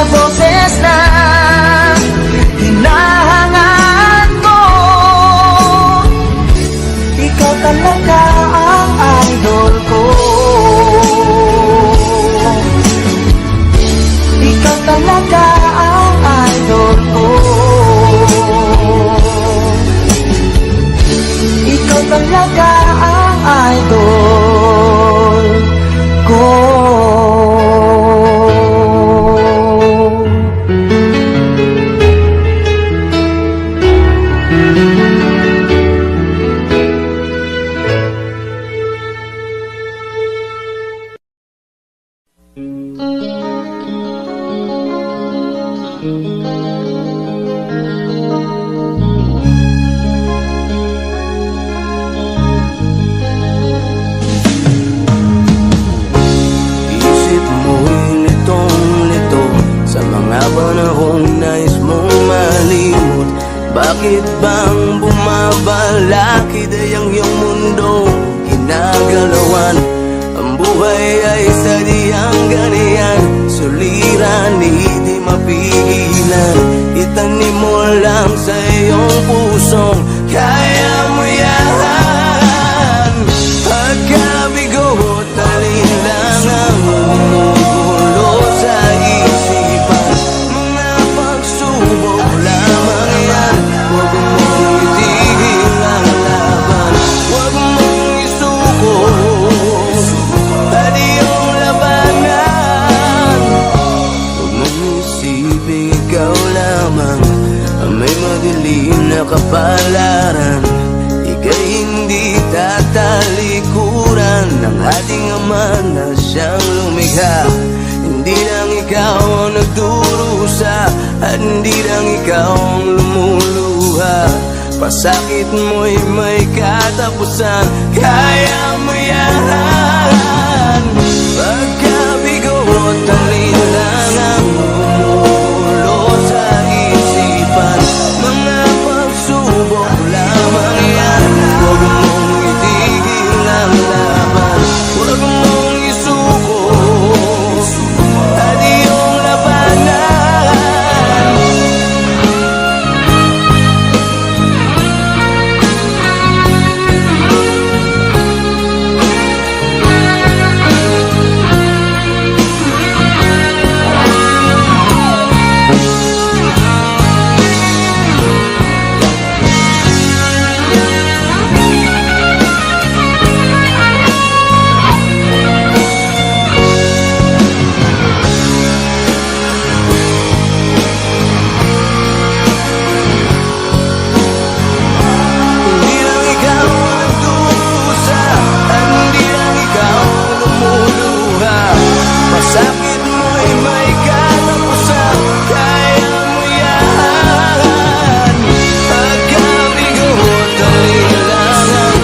sa boses na hinahangaan mo. Ikaw talaga ang idol ko. Ikaw talaga ang idol ko. Ikaw talaga ang idol ko. Isip mo'y litong-lito sa mga panahong nais mong malimot. Bakit bang bumabalakid ay ang iyong mundong ginagalawan? Ang buhay ay sadyang ganyan, suliranin di mapigilan. Itanim mo lang sa iyong pusong kaya mo yan. Pagkabigo talin lang ang gumugulo sa isipan. Mga pagsubok lamang yan, huwag mong itigil ang laban. Huwag mong isuko at iyong labanan. Huwag mong isipin ikaw lamang ang may madilim na kapalaran. Ika'y hindi tatalikuran ng ating Ama na siyang lumikha. Hindi lang ikaw ang nagdurusa at hindi lang ikaw ang lumuluha. Pasakit mo'y may katapusan, kaya mo yan. Pagkabigo talin lang ang gumugulo sa isipan. Mga pagsubok lamang yan, huwag mong itigil ang laban. Huwag mong isuko at iyong labanan. Hindi lang ikaw ang nagdurusa at hindi lang ikaw ang lumuluha. Pasakit mo'y may katapusan, kaya mo yan. Pagkabigo talin lang ang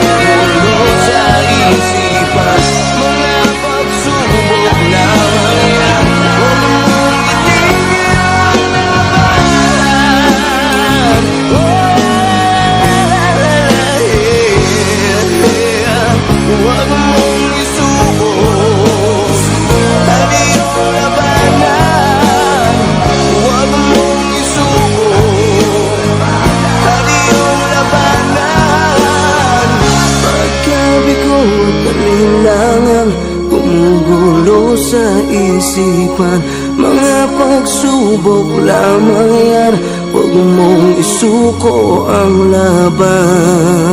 gumugulo sa isipan. Mga pagsubok lamang yan, huwag mong itigil ang labanan. Huwag mong isuko at iyong labanan. Huwag mong isuko at iyong labanan. Pagkabigo talin lang ang gumugulo sa isipan. Mga pagsubok lamang yan, huwag mong isuko ang laban.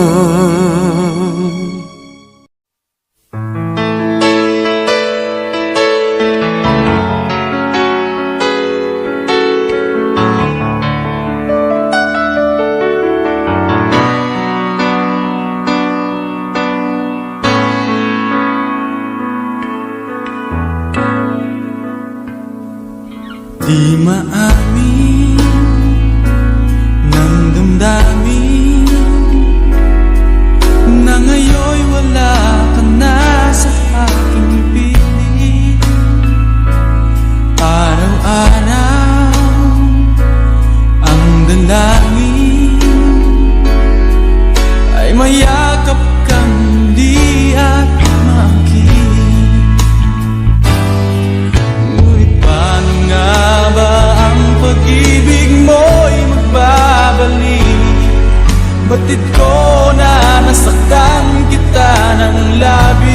Di maamin ng damdamin na ngayon'y wala ka na sa aking piling. Araw-araw ang dalangin ay mayakap kang muli at makinig. Ngunit paano nga Batid ko na nasaktan kita ng labis,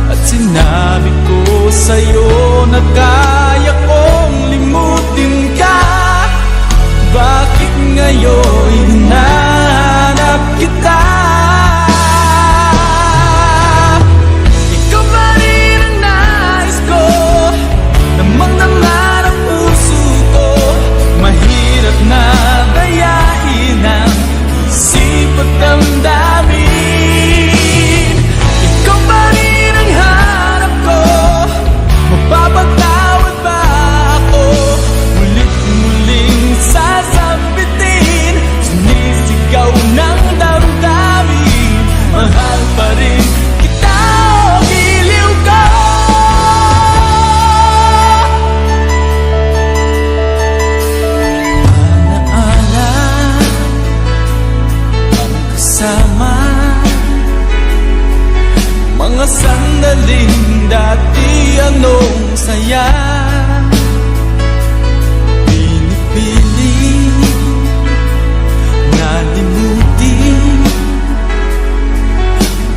at sinabi ko sa'yo na kaya kong limutin ka. Bakit ngayon hinahanap kita? Ikaw pa rin ang nais ko, damang-dama ng puso ko. Mahirap na dayain ang isip at damdamin. Ikaw pa rin ang hanap ko, mapapatawad ba ako? Mulit-muling sasabitin, sinisigaw ng damdamin. Mahal pa rin kita, o giliw ko. Alaala ang kasama, mga sandaling dati anong saya. Pinipili na limutin,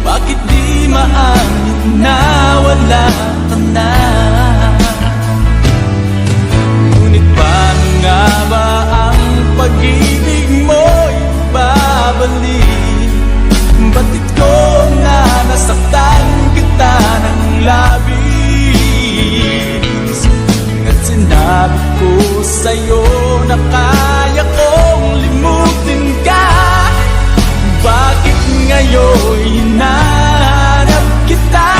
bakit di maamin na wala ka na? Ngunit paano nga ba ang pag-ibig mo'y babalik? Batid ko na nasaktan kita ng labis, at sinabi ko sa'yo na kaya kong limutin ka. Bakit ngayon hinahanap kita?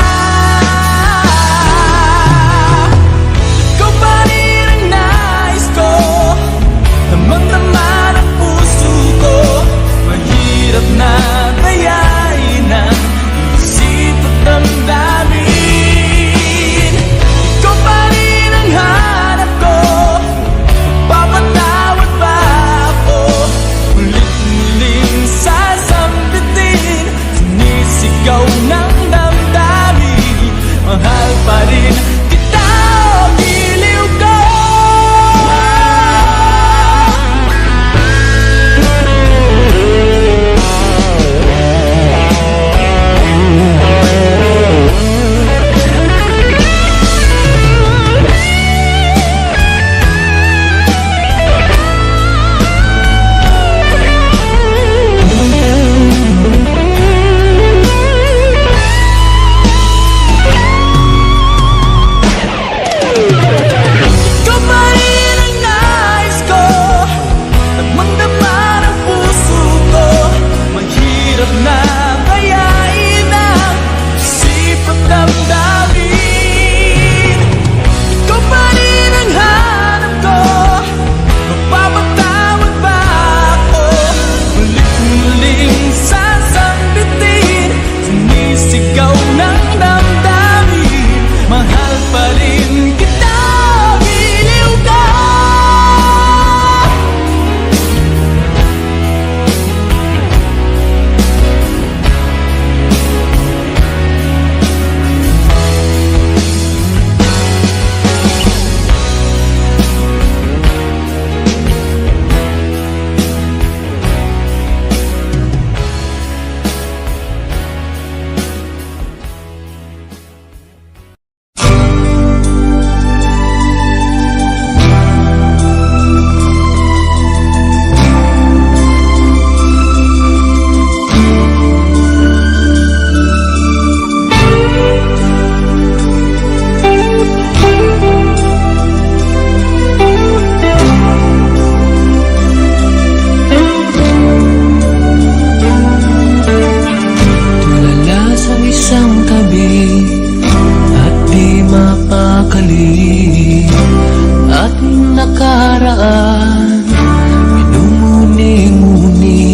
Ikaw pa rin ang nais ko, damang-dama ng puso ko. Mahirap na dayain ang isip at damdamin. Ikaw pa rin ang hanap ko, papatawad ba ako? Mulit-muling sasambitin, sinisigaw ng damdamin. Mahal pa rin kita, o giliw ko. Ikaw pa rin ang nais ko, damang-dama ng puso ko. Mahirap na dayain ang isip at damdamin. Ikaw pa rin ang hanap ko, mapapatawad ba ako? Mulit-muling sasambitin, sinisigaw ng damdamin. Mahal pa rin kita, giliw ka. Tulala sa isang tabi at di mapakali, ating nakaraan minumuni-muni.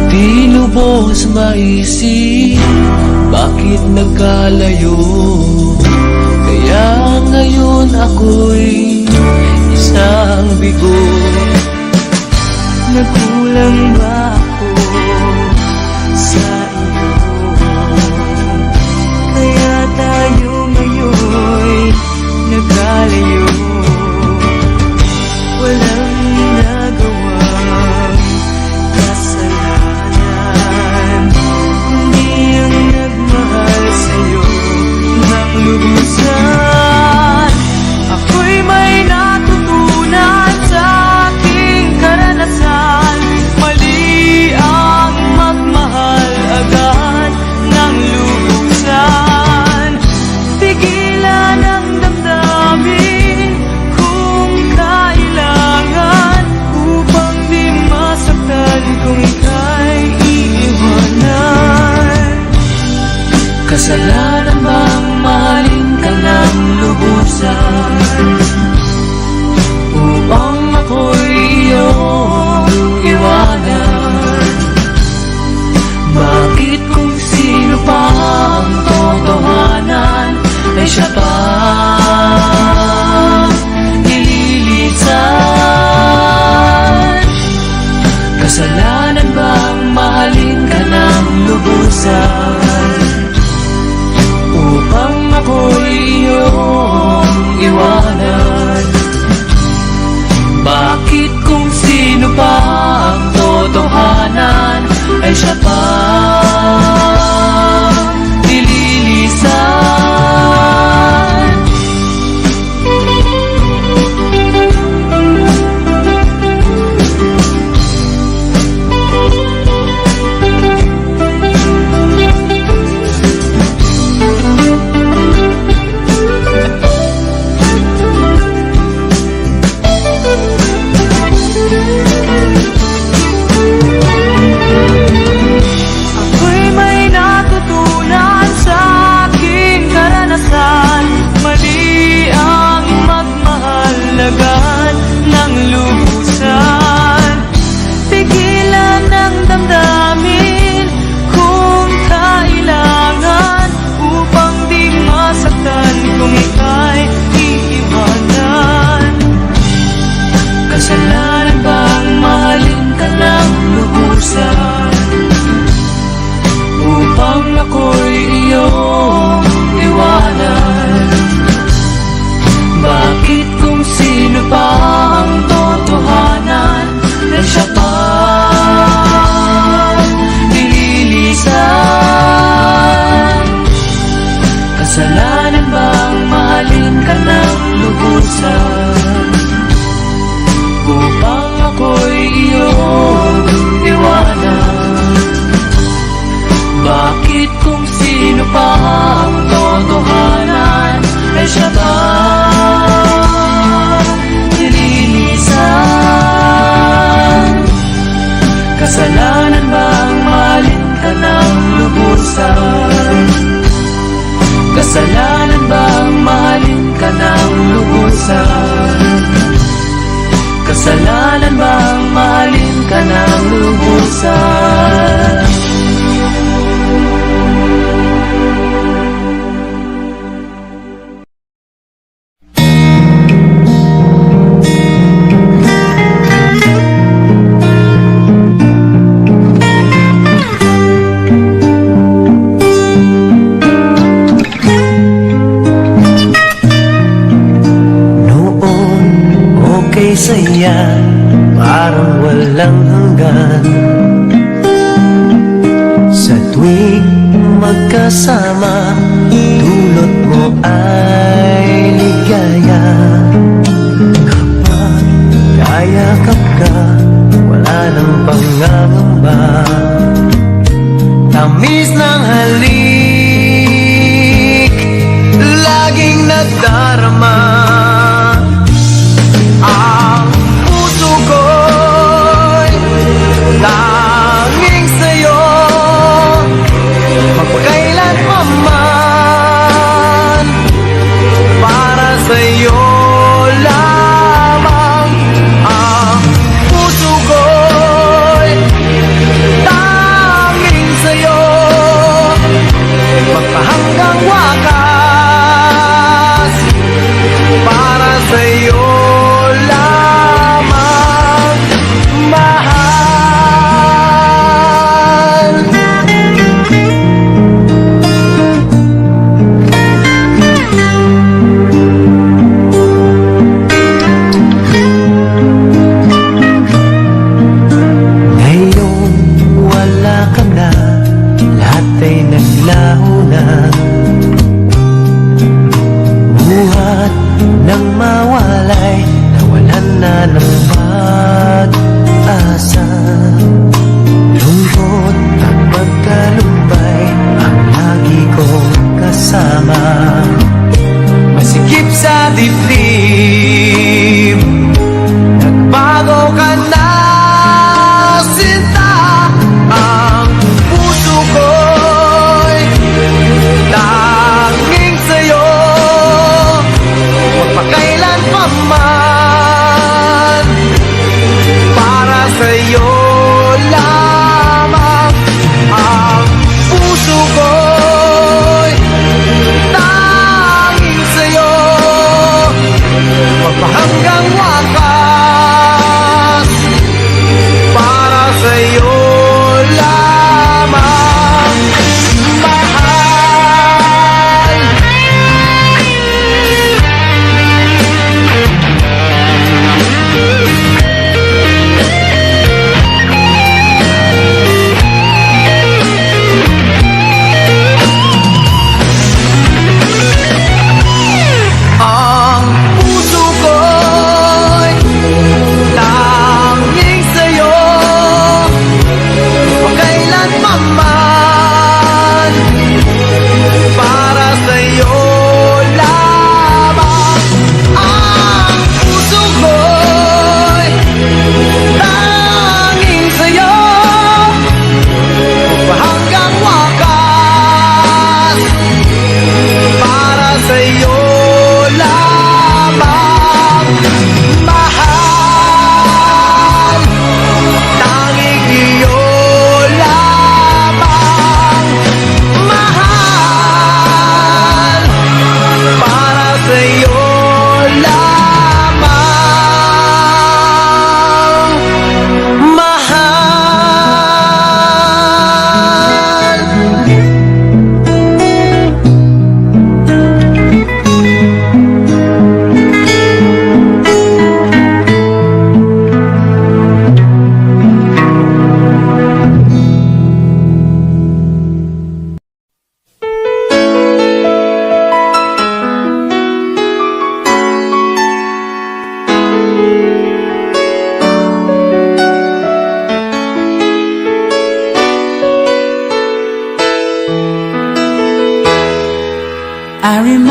Di lubos maisip bakit nagkalayo, kaya ngayon ako'y isang bigo. Nagkulang ba ako sa iyo? Kaya tayo ngayon nagkalayo. Walang nagawa Kasalanan bang mahalin ka ng lubusan upang ako'y iyong iwanan? Bakit kung sino pa ang totohanan ay siya pa nililisan? Kasalanan bang mahalin ka ng lubusan upang ako'y iyong iwanan? Bakit kung sino pa ang totohanan ay siya pa nililisan? Ako'y may natutunan sa aking karanasan. Mali ang magmahalagan ng lubusan. Pigilan ang damdamin kung kailangan upang di masaktan kung ika'y iiwanan. Kasalanan bang mahalin ka ng lubusan upang ako'y iyong iwanan? Bakit kung sino pa ang totohanan ay siya pa nililisan? Kasalanan bang mahalin ka ng lubusan upang ako'y iyong iwanan? Bakit kung sino pa ang totohanan ay siya pa nililisan? Kasalanan bang mahalin ka ng lubusan? Kasalanan bang mahalin ka ng lubusan? Kasalanan bang mahalin ka ng lubusan? Noon, okay saya, parang walang hanggan. Sa tuwing magkasama, dulot mo ay ligaya. Kapag kayakap ka, wala nang pangangamba. Tamis ng halik, laging nagdarama. Ang puso ko'y tanging sa'yo, magpakailan pa man. Para sa'yo lamang. Ang puso ko'y tanging sa'yo, magpahanggang wakas. Para sa'yo lamang, mahal. Ngayon wala ka na, lahat ay naglaho na. Buhat ng mawalay, nawalan na ng pag-asa. Lungkot at pagkalumbay ang lagi kong kasama. Masikip sa dibdib, nagbago ka na, sinta. Ang puso ko'y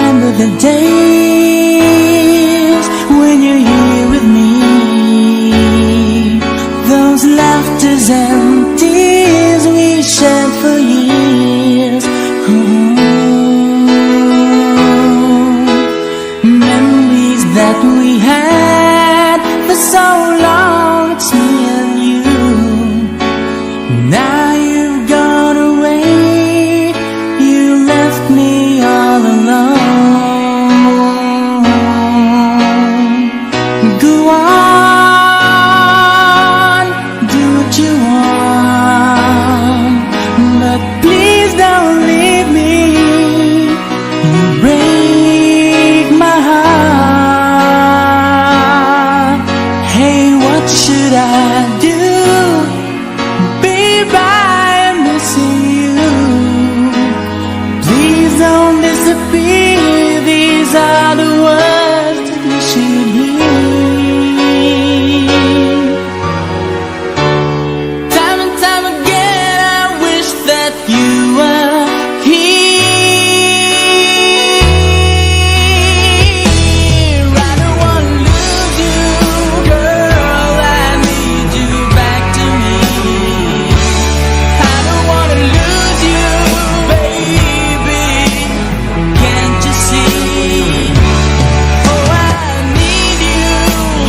remember the days when you're here with me. Those laughters and tears we shared for years. Memories that we had for so long. It's me and you. Now you've gone away. You left me all alone. Go on, do what you want, but please don't leave me. You break my heart. Hey, what should I do? Babe, I'm missing you. Please don't disappear. These are the words that we should hear. Time and time again, I wish that you were here. I don't wanna lose you, girl. I need you back to me. I don't wanna lose you, baby. Can't you see? Oh, I need you.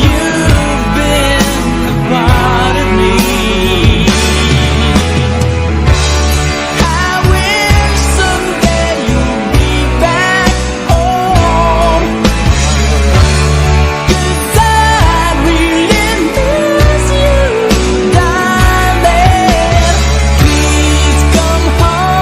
You've been a part of me. I wish someday you'll be back home, 'cause I really miss you, darling. Please come home.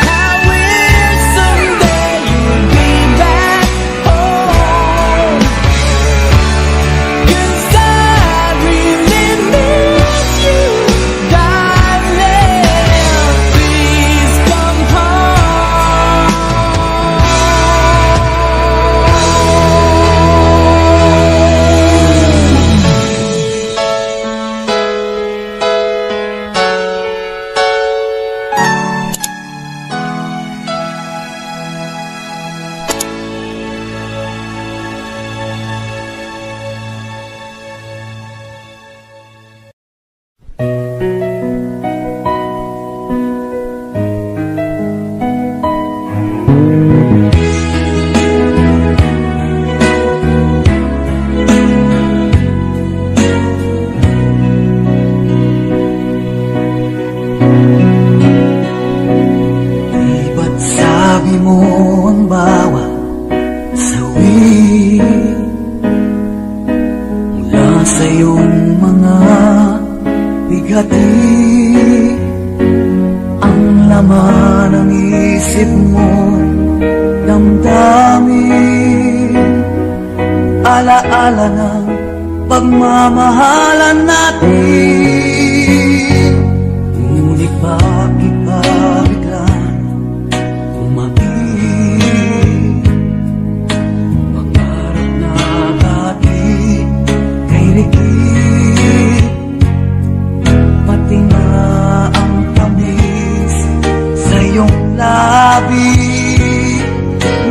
I wish someday you'll be back home, 'cause I really miss you, darling. Please come home. Di ba't sabi mo ang bawat sawi mula sa iyong mga bigati ang laman ng isip mo, damdamin, alaala ng pagmamahalan natin. Ngunit bakit ba biglang umabig? Pangarap na dati kay Ricky, pati na ang tamis sa iyong labi,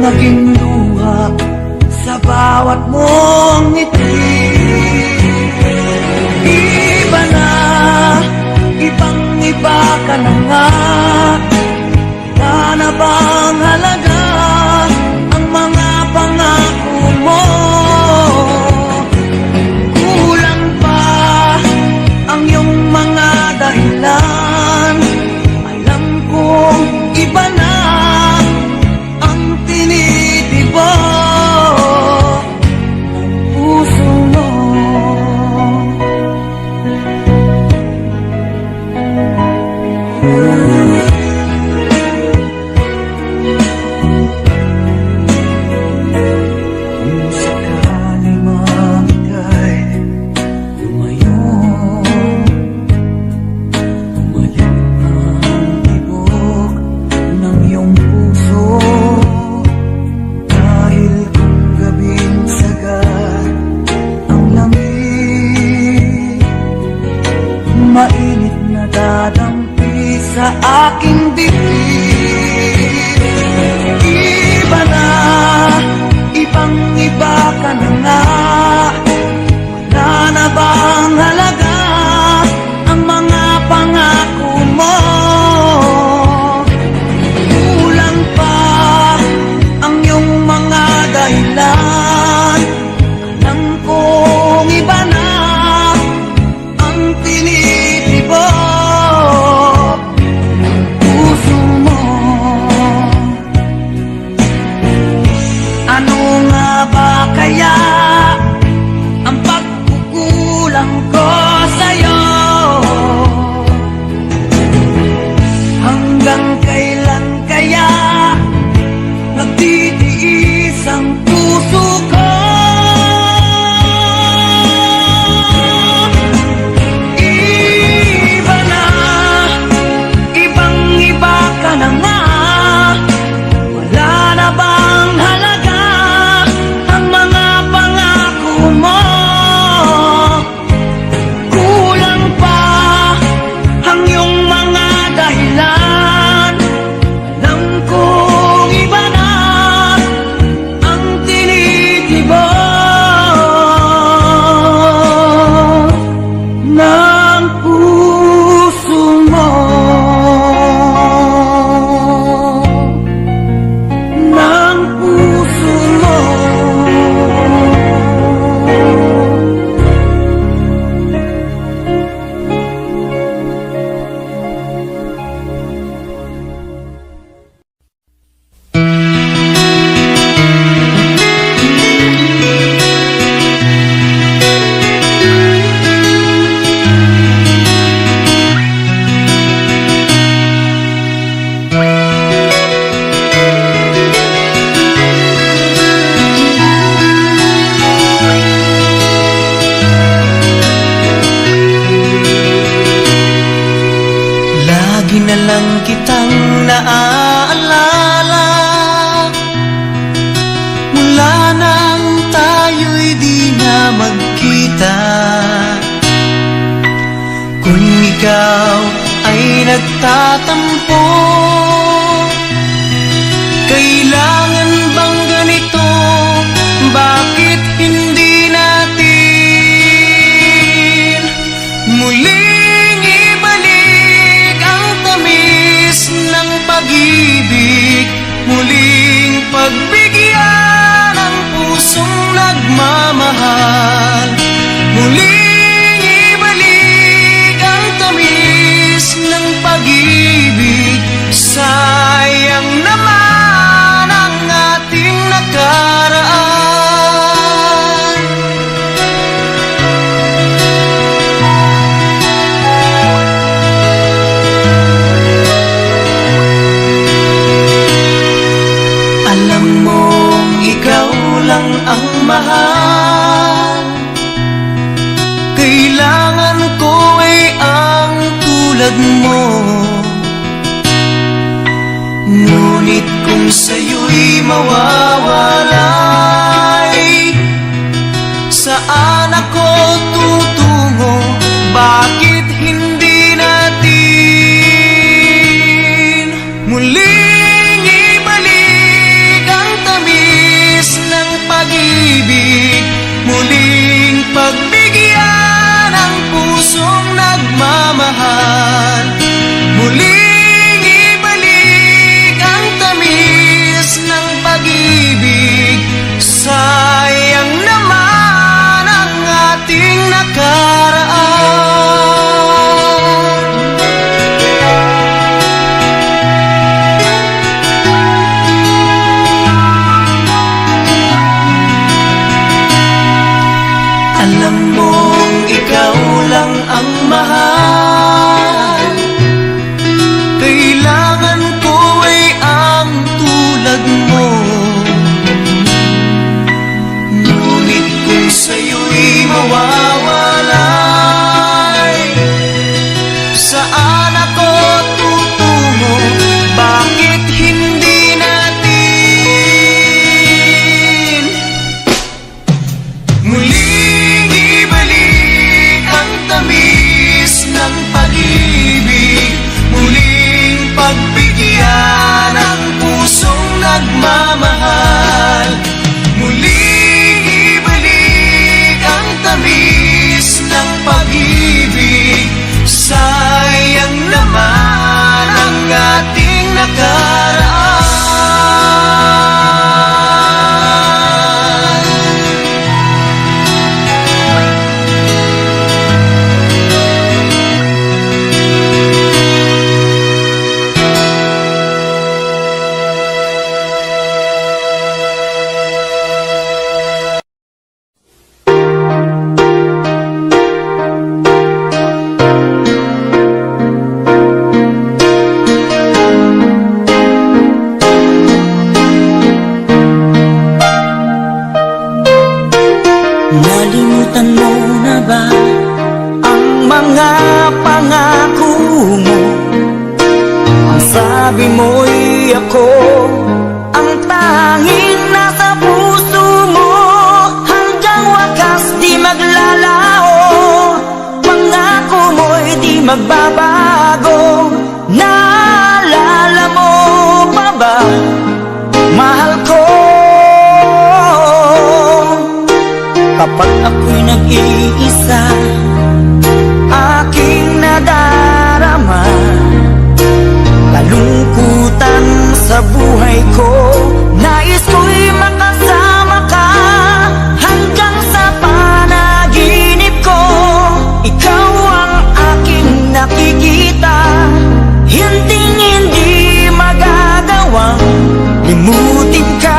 naging luha sa bawat mong ngiti. Iba na, ibang-iba ka na nga. Wala na bang halaga ang mga pangako mo? Kulang pa ang iyong mga dahilan. Alam kong iba na ang tinitibo. aking dibdib. Iba na, ibang-iba ka na nga. Wala na bang halaga ang mga pangako mo? Kulang pa ang iyong mga dahilan. Alam kong iba na ang tinitibok puso mo. Ano nga ba kaya ang pagkukulang ko sa'yo? Hanggang kailan kaya nagtitiis ang puso ko? Iba na, ibang-iba ka na nga. Wala na bang halaga ang mga pangako mo? Kulang pa ang iyong mga dahilan. Alam kong iba na ang tinitibok ng puso mo. Ng puso mo. Lagi na lang kitang naaalala mula nang tayo'y di na magkita. Kung ikaw ay nagtatampo, kailangan bang ganito? Bakit hindi natin muling ibalik ang tamis ng pag-ibig? Muling pagbigyan ang pusong nagmamahal. Muling ibalik ang tamis ng pag-ibig. Sayang naman ang ating nakaraan. Alam mong ikaw lang ang mahal. Kailangan ko ay ang tulad mo. Ngunit kung sa'yo'y mawawalay, saan ako tutungo? Bakit hindi natin muling ibalik ang tamis ng pag-ibig? Muling pagbigyan ang pusong nagmamahal. Muling ibalik ang tamis ng pag-ibig. Sayang naman ang ating nakaraan. Alam mong ikaw lang ang mahal. Kailangan ko ay ang tulad mo. Ngunit kung sa'yo'y mawawalay, saan ako tutungo? Bakit hindi natin muling ibalik ang tamis ng Nakalimutan mo na ba ang mga pangako mo? Ang sabi mo'y ako ang tanging nasa puso mo. Hanggang wakas di maglalaho, pangako mo'y di magbabago. Naalala mo pa ba, mahal ko? kapag ako'y nag-iisa? Aking nadarama kalungkutan sa buhay ko. Nais ko'y makasama ka hanggang sa panaginip ko. Ikaw ang aking nakikita, hindi magagawang limutin ka.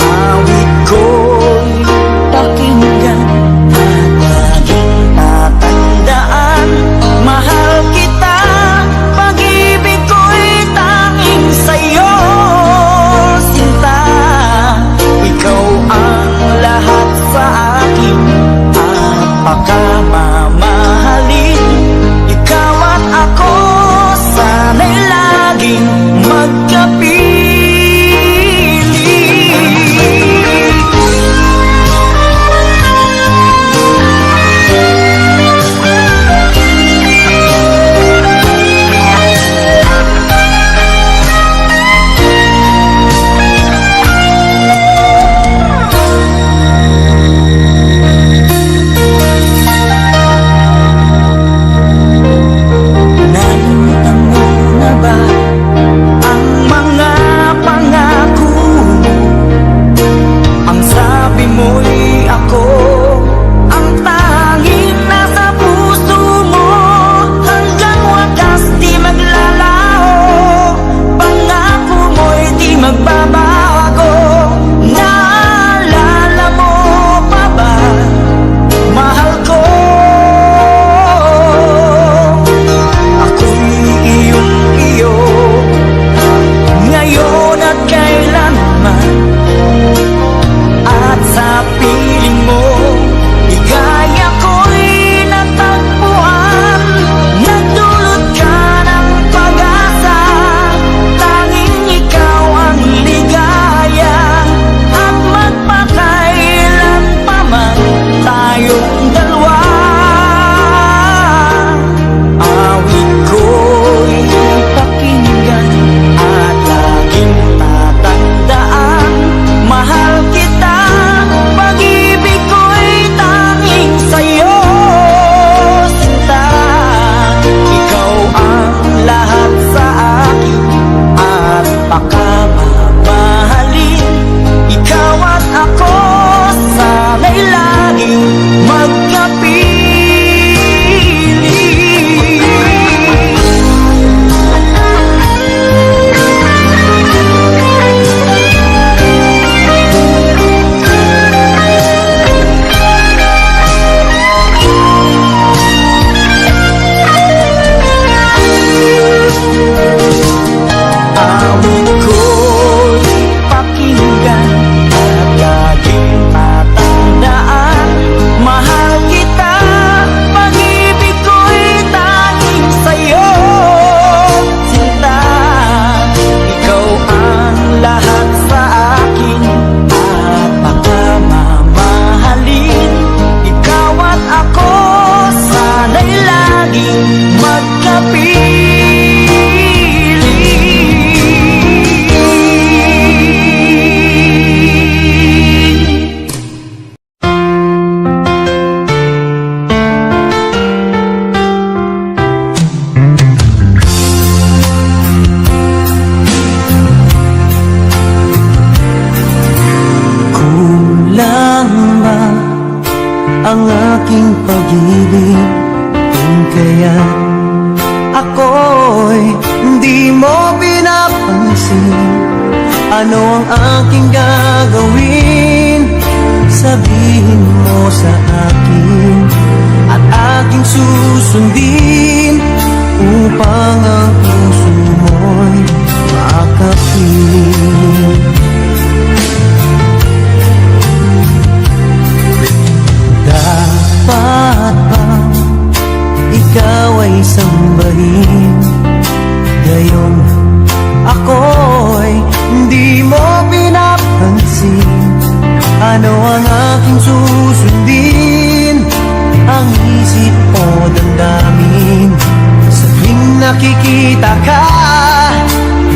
Awit ko'y pakinggan at laging tatandaan, mahal kita, pag-ibig ko'y tanging sa'yo, sinta. Ikaw ang lahat sa akin at pakamamahalin. Ikaw at ako, sana'y laging magkapili. Nalimutan mo na ba Ang mga pangako mo? Ang sabi mo'y ako ang tanging nasa puso mo. Hanggang wakas di maglalaho, pangako mo'y di magbabago. Naalala mo pa ba, mahal ko? Ako'y iyong-iyo ngayon at kailanman, at sa piling mo ligaya ko'y natagpuan. Nagdulot ka ng pag-asa, tanging ikaw ang ligaya, at magpakailan pa man tayong dalawa. Awit ko'y pakinggan at laging tatandaan, mahal kita, pag-ibig ko'y tanging sa'yo, sinta. Ikaw ang lahat sa akin at pakamamahalin. Ikaw at ako, sana'y laging magkapili. Awit ko'y pakinggan at laging tatandaan, mahal kita, pag-ibig ko'y tanging sa'yo, sinta. Ikaw ang lahat sa akin at pakamamahalin. Ikaw at ako, sana'y laging magkapili. Kulang ba ang aking pag-ibig? Kung kaya ako'y hindi mo pinapansin, ano ang aking gagawin? Sabihin mo sa akin at aking susundin, upang ang puso mo'y makapiling. Ano ang aking susundin? Ang isip o damdamin? Sa tuwing nakikita ka,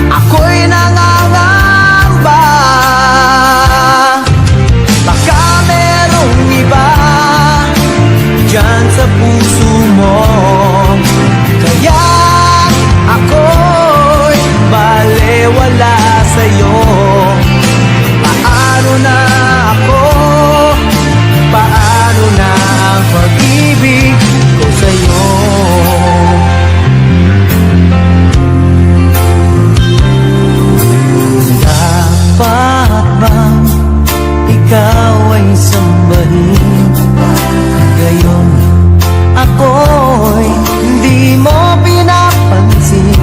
ako'y nangangamba. Baka merong iba dyan sa puso mo, kaya ako'y balewala sa'yo. Paano na ako? Paano na ang pag-ibig ko sa'yo? Dapat bang ikaw ay sambahin? Gayon ako'y hindi mo pinapansin.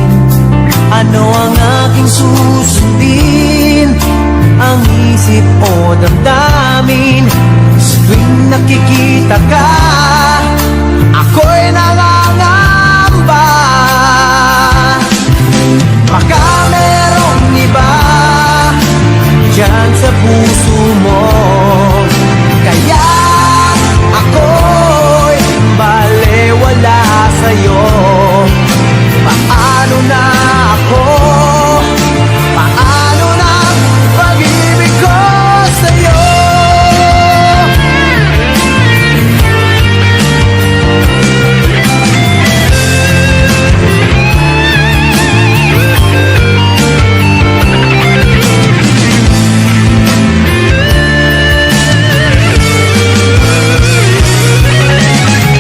Ano ang aking susundin? Ang isip o damdamin? Sa tuwing nakikita ka, ako'y nangangamba. Baka merong iba dyan sa puso mo, kaya ako'y balewala sa'yo. Paano na ako? Paano na pag-ibig ko sa'yo?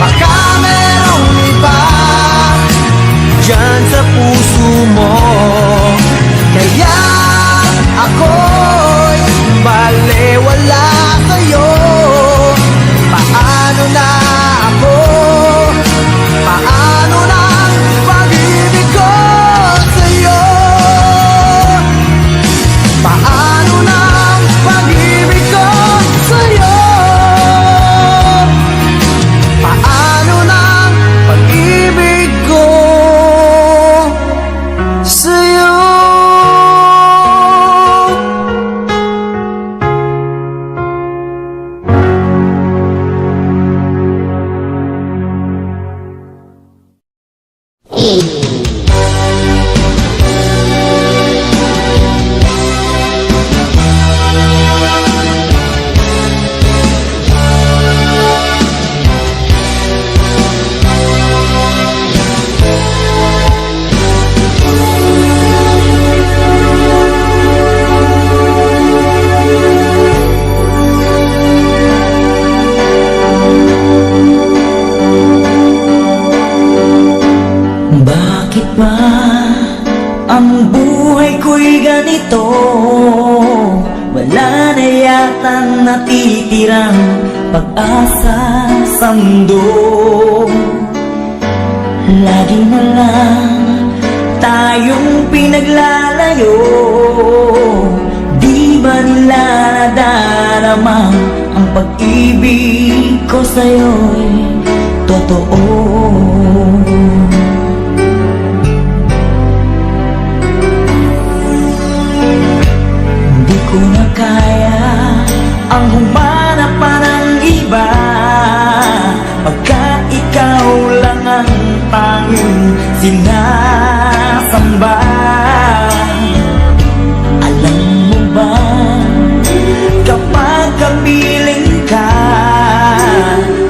Baka merong iba dyan sa puso mo, kaya ako'y balewala sa'yo. Paano na ako? Paano na ang pag-ibig ko sa'yo? Paano na ang pag-ibig ko sa'yo? Paano na ang pag-ibig ko sa'yo? Bakit ba ang buhay ko'y ganito? Wala na yatang natitirang pag-asa sa mundo. Lagi na lang tayong pinaglalayo. Di ba nila nadarama ang pag-ibig ko sa'yo'y totoo? Di ko na kaya ang humanap pa ng iba, pagkat ikaw lang ang tanging sinasamba. Alam mo ba, kapag kapiling ka,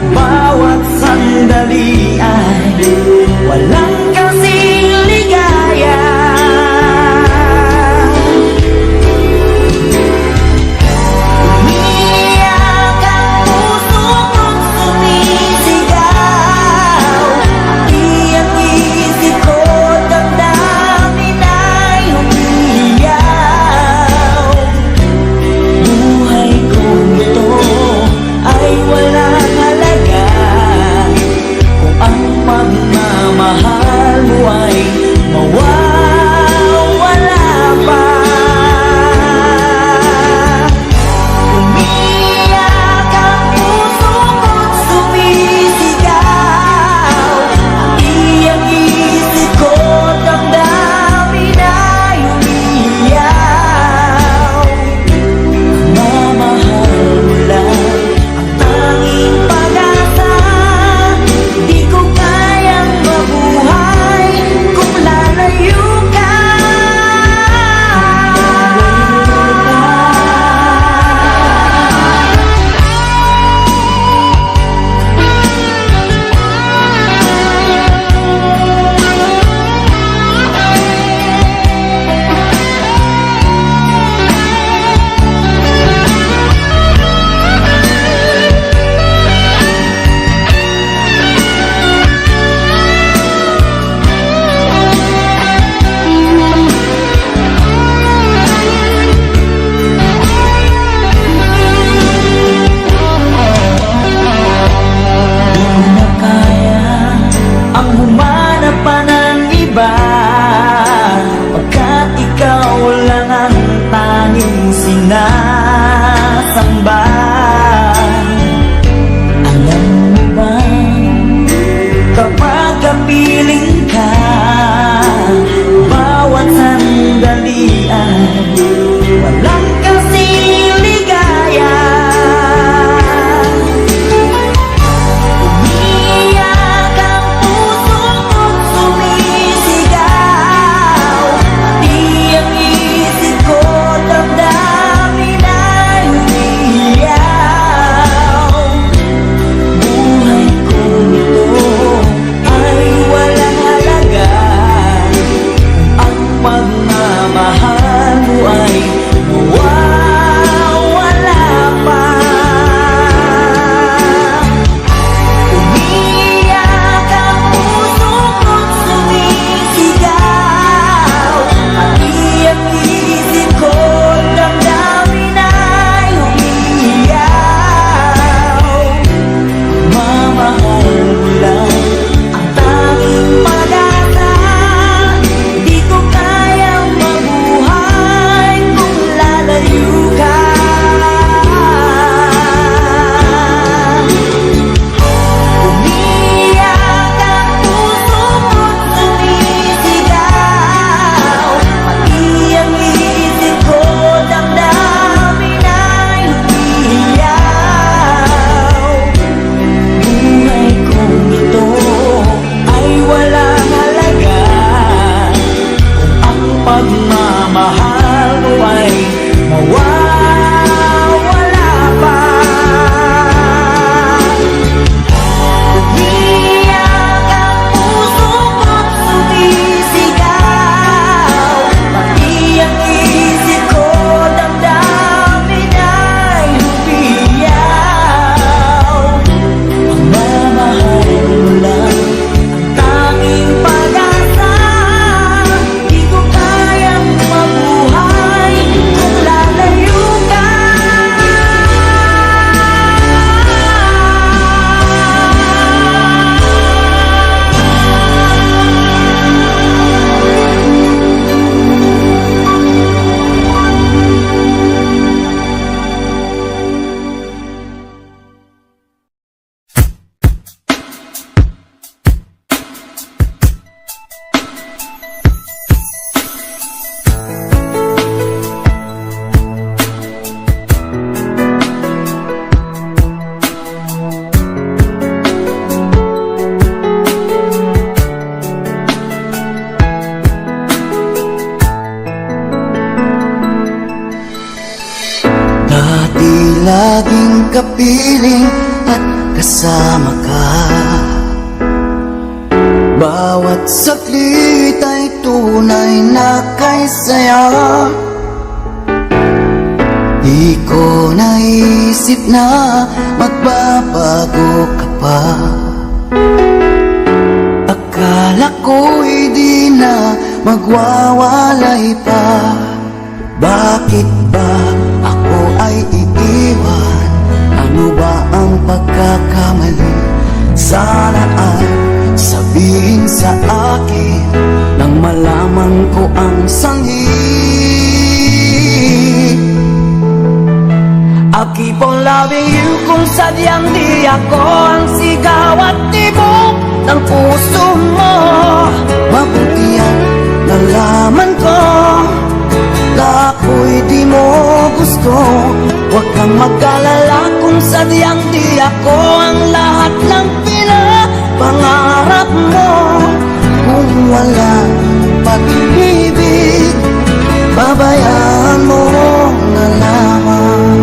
bawat sandali ay walang kasing ligaya. Isip ko sinasamba. Alam mo ba, kapag kapiling ka, bawat sandali ay walang kasing ligaya. Umiiyak ang puso mo't sumisigaw, pati ang isip ko damdamin ay umiiyaw. Buhay ko ito ay walang halaga kung ang pagmamahal mo ay mawawala pa. Umiiyak ang puso ko't sumisigaw, pati ang isip ko damdamin ay umiiyaw. Mamahal mo lang ang tanging pag-asa, di ko kayang mabuhay kung lalayo ka. Umiiyak ang puso mo't sumisigaw, pati ang isip ko damdamin ay umiiyaw. Buhay kong ito ay walang halaga kung ang pagmamahal mo ay mawawala pa. Umiiyak ang puso ko't sumisigaw, pati ang isip ko damdamin ay umiiyaw. Mamahal mo lang ang tanging pag-asa, di ko kayang mabuhay kung lalayo ka. Dati laging kapiling at kasama ka, bawat saglit ay tunay na kay saya. Di ko naisip na magbabago ka pa. Akala ko'y di na magwawalay pa. Bakit ba ako ay iiwan? Ano ba ang pagkakamali? Sana ay sabihin sa akin nang malaman ko ang sanhi. I'll keep on loving you kung sadyang di ako ang sigaw at tibok ng puso mo. Mabuti ang nalaman ko na ako'y di mo gusto. Huwag kang mag-alala kung sadyang di ako ang lahat ng pinapangarap mo. Kung wala pag-ibig, babayaan mo na lamang.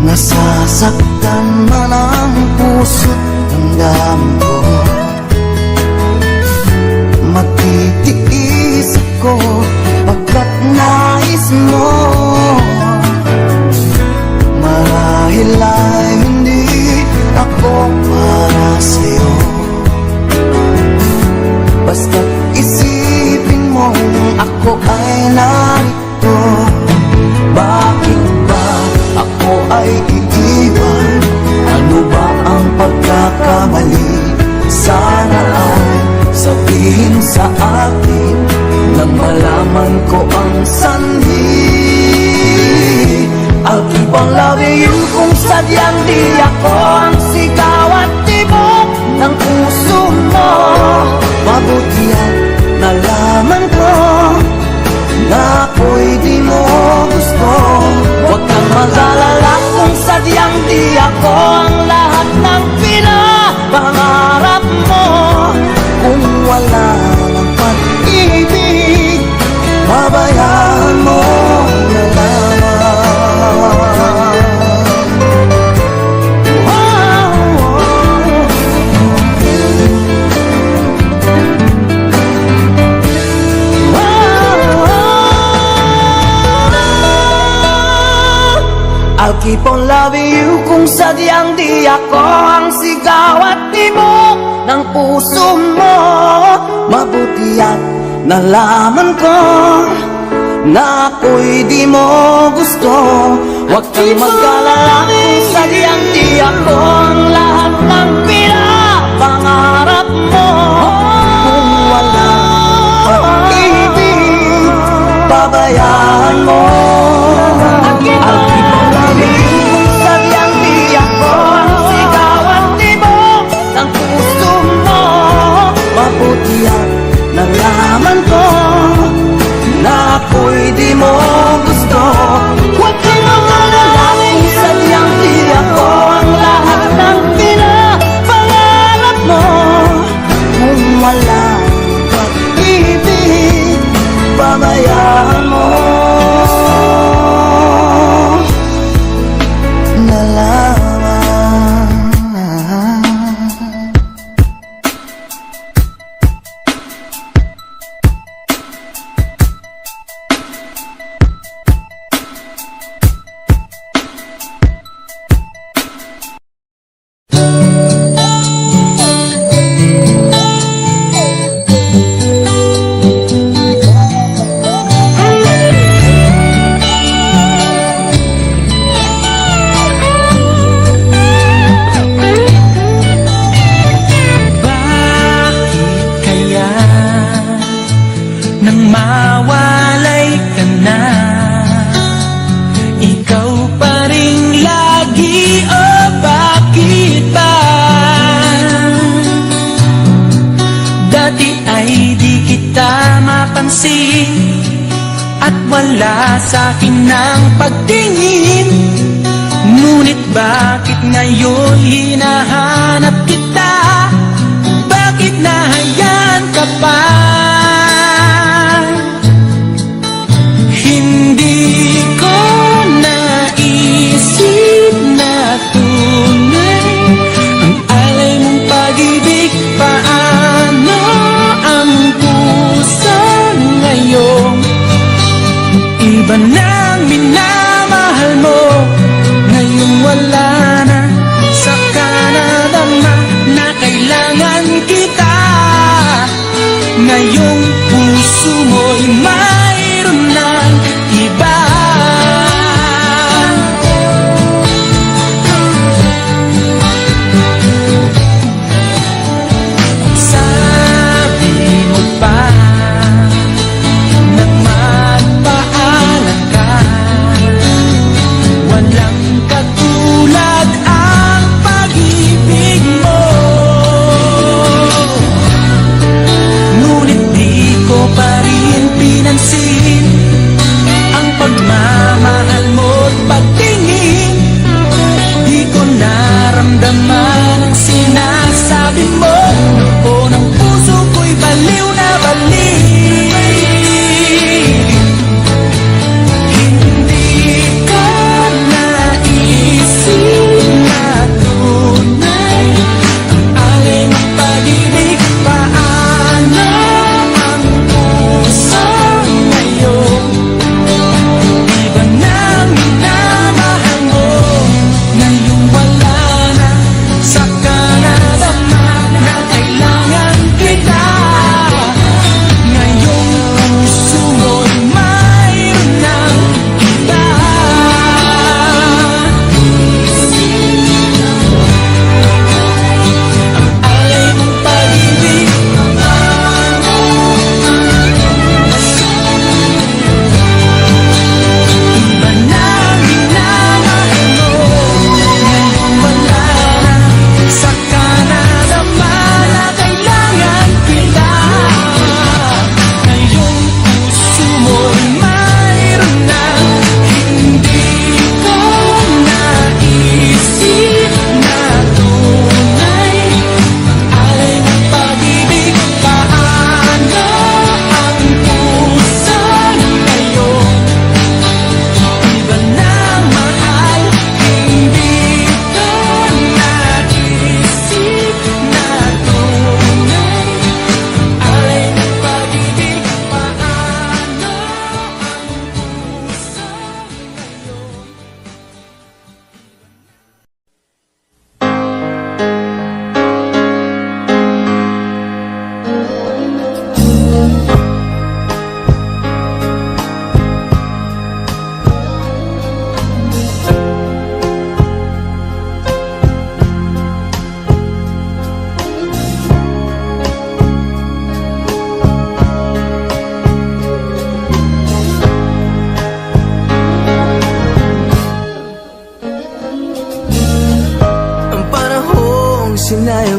Nasasaktan man ang puso't damdamin ko, magtitiis ako pagkat nais mo. Marahil ay hindi ako para sa'yo, basta't isipin mo ako ay narito. Bakit ba ako ay iiwan? Ano ba ang pagkakamali? Sana ay sabihin sa akin nang malaman ko ang sanhi. I'll keep on loving you kung sadyang di ako ang sigaw at tibok ng puso mo. Mabuti at nalaman ko na ako'y di mo gusto. Huwag kang mag-alala kung sadyang di ako ang lahat ng pinapangarap mo. Kung wala ng pag-ibig, pabayaan mo na lamang. I'll keep on loving you kung sadyang di ako ang sigaw at tibok ng puso mo. Mabuti at nalaman ko na ako'y di mo gusto. Huwag kang mag-alala kung sadyang di ako ang lahat ng pinapangarap mo. Kung wala pag-ibig, pabayaan mo. I'll keep on loving you kung sadyang di ako ang sigaw at tibok ng puso mo. Mabuti at nalaman ko na ako'y di mo gusto. Huwag kang mag-alala kung sadyang di ako ang lahat ng pinapangarap mo. Kung wala pag-ibig, pabayaan mo na lamang. Bakit kaya nang mawalay ka na, ikaw pa rin lagi o bakit ba? Dati ay di kita mapansin at wala sa'kin ng pagtingin. Ngunit bakit ngayon hinahanap kita? Bakit nahayaan ka pa? Hindi ko naisip na tunay ang alay mong pag-ibig. Paano ang puso ngayon? Iba nang minamahal mo, ngayon wala na. Saka nadama na kailangan kita. Ngayong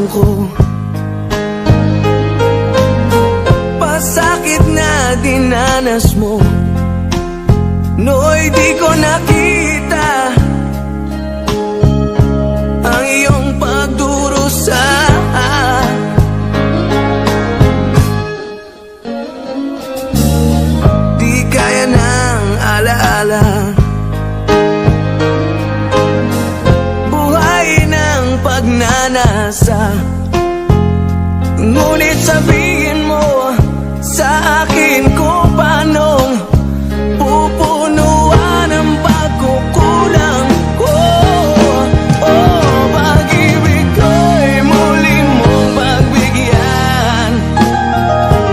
ko. Pasakit na dinanas mo, nooy di ko nakita ang iyong pagdurusa. Di kaya ng alaala, buhay ng pagnanasa. Ngunit sabihin mo sa akin kung paanong pupunuan ang pagkukulang ko. Oh, pag-ibig ko'y muli mong pagbigyan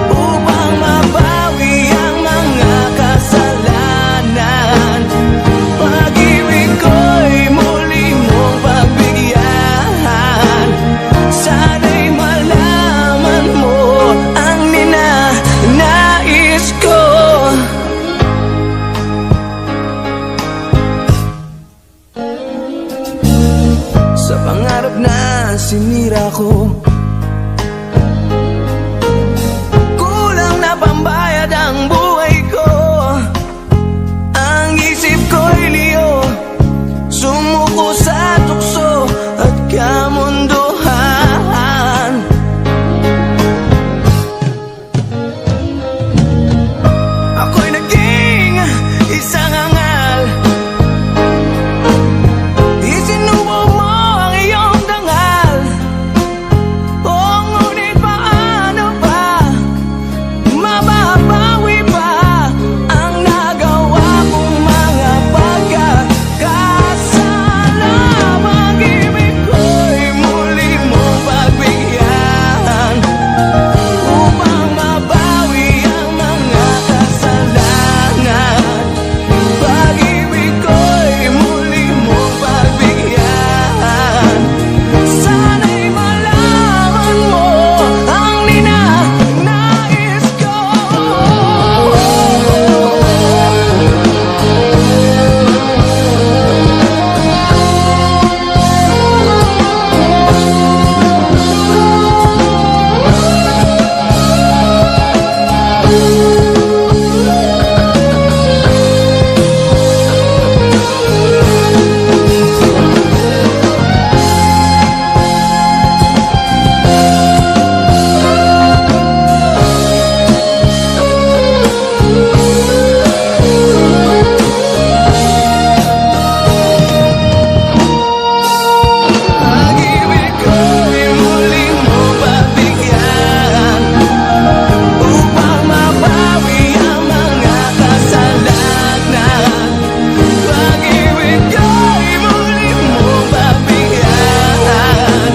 upang mabawi ang mga kasalanan. Pag-ibig ko'y muli mong pagbigyan. Sana'y malaman mo ang ninanais ko. Sa pangarap na sinira ko, kulang na pambayad ang buhay ko. Ang isip ko'y liyo, sumuko sa tukso at kamunduhan. Ako'y naging isang angal, isinubo mo ang iyong dangal. Oh, ngunit paano ba mababawi pa ang nagawa kong mga pagkakasala? Pag-ibig ko'y muli mong pagbigyan upang mabawi ang mga kasalanan. Pag-ibig ko'y muli mong pagbigyan. Sana'y malaman mo ang ninanais ko. Pag-ibig ko'y muli mong pagbigyan upang mabawi ang mga kasalanan. Pag-ibig ko'y muli mong pagbigyan.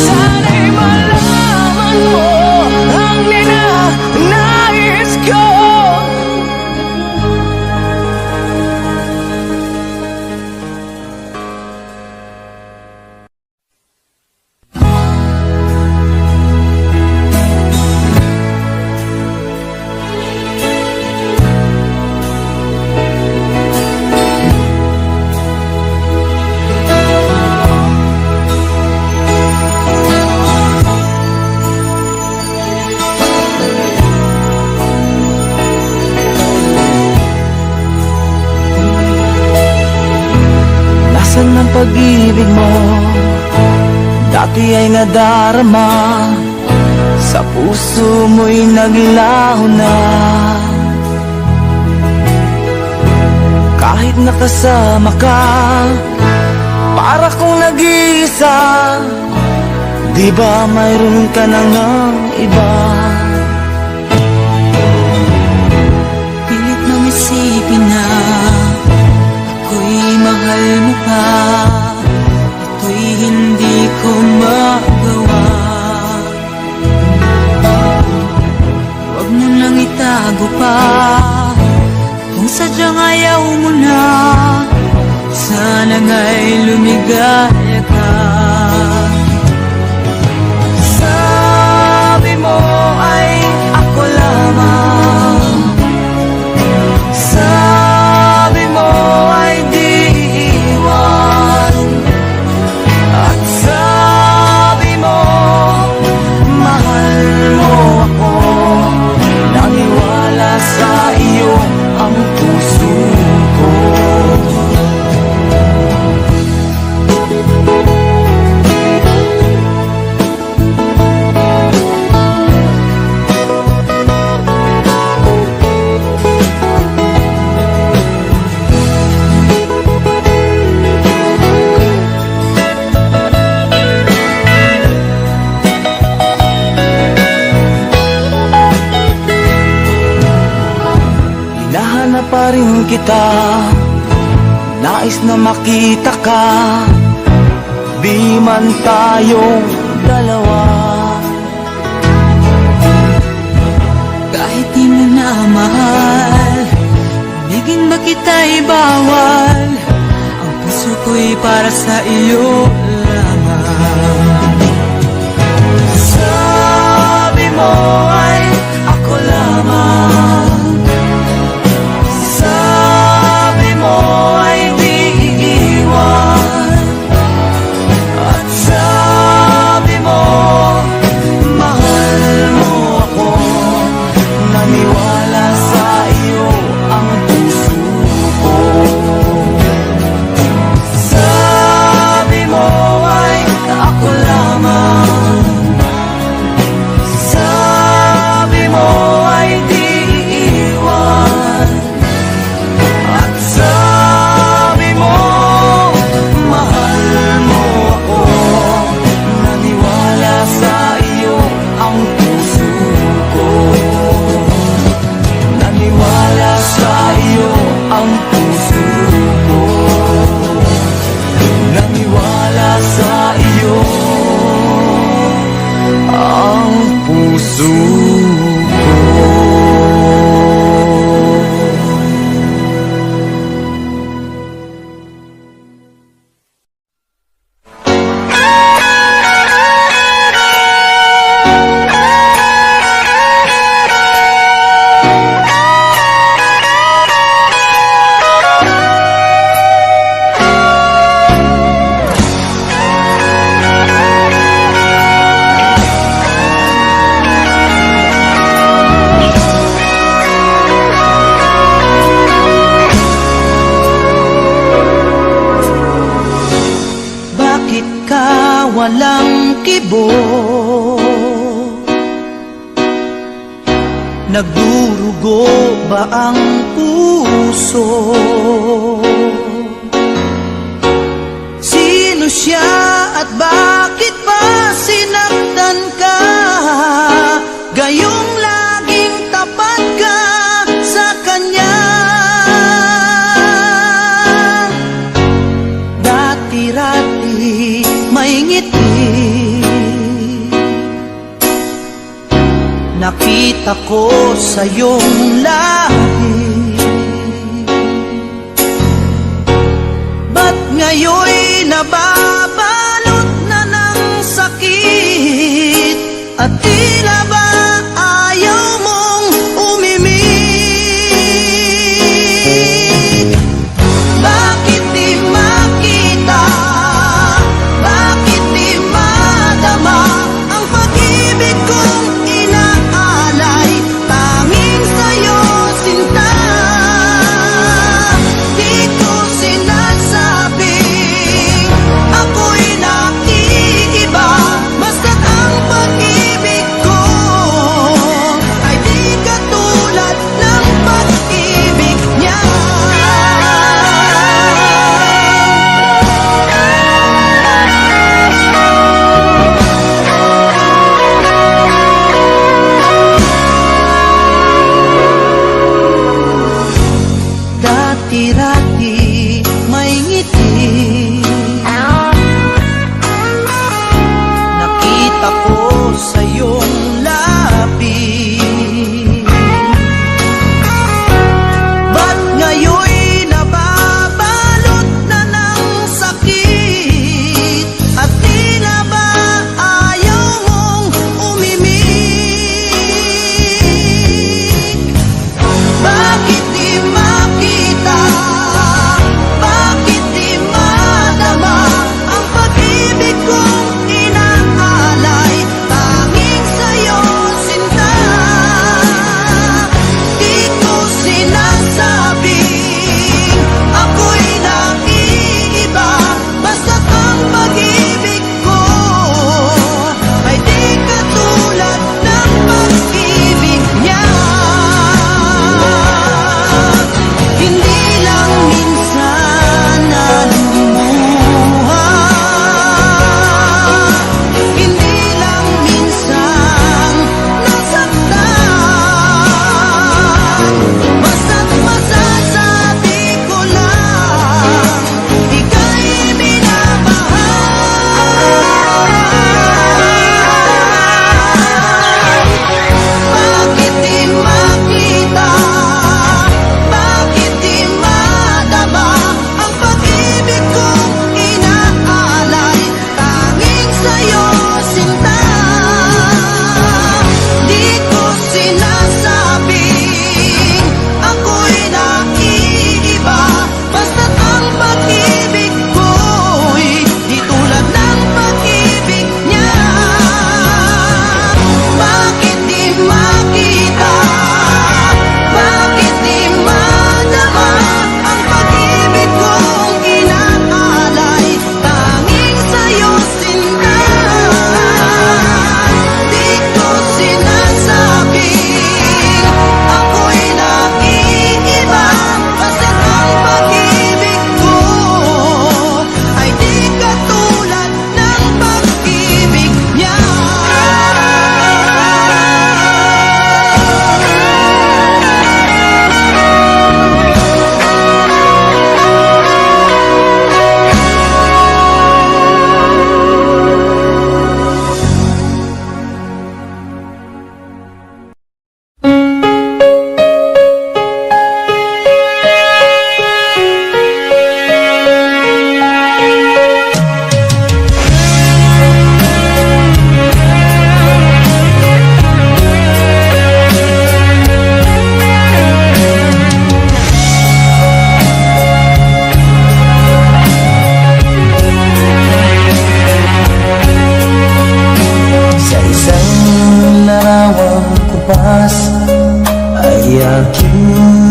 Sana'y malaman mo ang ninanais ko. Nasaan ang pag-ibig mo? Dati ay nadarama, sa puso mo'y naglaho na. Kahit nakasama ka, para kong nag-iisa. Di ba mayroon ka na ngang iba? Pilit nang isipin na ako'y mahal mo pa. Ito'y hindi ko magawa. Huwag mo nang itago pa kung sadyang ayaw mo na. Sana nga'y lumigaya ka. Sabi mo ay ako lamang, sabi mo ay di iwan, at sabi mo na pa rin kita, nais na makita ka, di man tayong dalawa. Kahit di mo na mahal, ibigin ba kita'y bawal? Ang puso ko'y para sa iyo lamang. Sabi mo ay ako lamang, sabi mo ay di iiwan, at sabi mo mahal mo ako, naniwala sa iyo ang puso ko. Sabi mo ay ako lamang, sabi mo ay di iiwan, at sabi mo mahal mo ako, naniwala sa iyo ang puso ko, naniwala sa iyo ang puso ko, naniwala sa iyo ang puso ko. Bakit ka walang kibo? Nagdurugo ba ang puso? Sino siya at bakit ba sinaktan ka? Gayong laging tapat ka sa kanya. Dati-rati may ngiti, nakita ko sa iyong lahi. Ba't ngayon'y nababalot na ng sakit, at tila ba ayaw mong umimik? Bakit di makita? Bakit di madama ang pag-ibig kong inaalay? Tanging sa'yo, sinta. Di ko sinasabing ako'y naiiba, basta't ang pag-ibig ko ay di katulad ng pag-ibig niya. Dati-rati may ngiti, nakita ko sa iyong labi. Ba't ngayon'y nababalot na ng sakit, at tila ba ayaw mong umimik? Bakit di makita? Bakit di madama ang pag-ibig kong inaalay? Tanging sa'yo, sinta. Di ko sinasabing ako'y naiiba, basta't ang pag-ibig ko ay di katulad ng pag-ibig niya. Hindi lang minsan naluluha, hindi lang minsan nasaktan, basta't masaya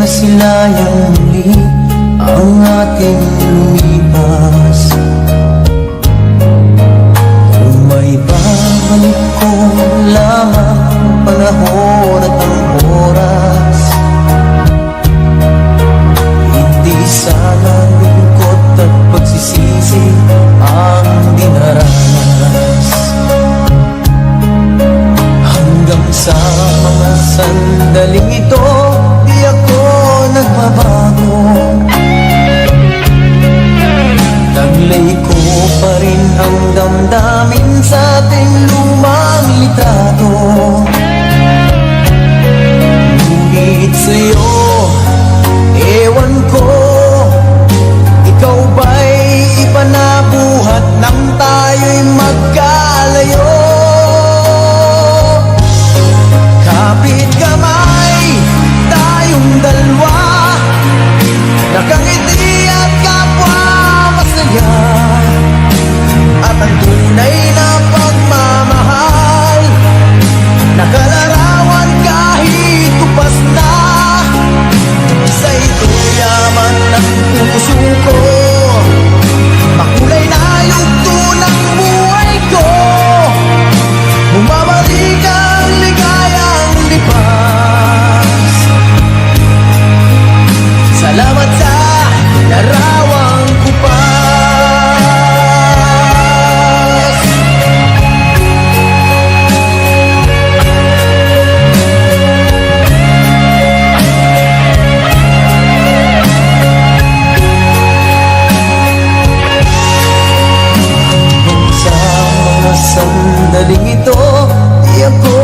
masilayang muli ang ating lumipas. Kung may babalik ko lamang ang panahon at ang oras, hindi sana lungkot at pagsisisi ang dinaranas. Hanggang sa mga sandaling ito, di ako nagbabago. Taglay ko pa rin ang damdamin sa ating lumang litrato. Ngunit sa'yo, ewan ko, ikaw ba'y iba na buhat nang tayo'y magkalayo? Kapit kamay, tayong dalawa, nakangiti at kapwa masaya. At ang tunay na pagmamahal, nakalarawan kahit kupas na. Sa ito'y yaman ng puso ko, makulay na yugto ng buhay ko. Bumabalik ang ligayang lipas. Salamat sa larawang kupas. Sa mga sandaling ito, di ako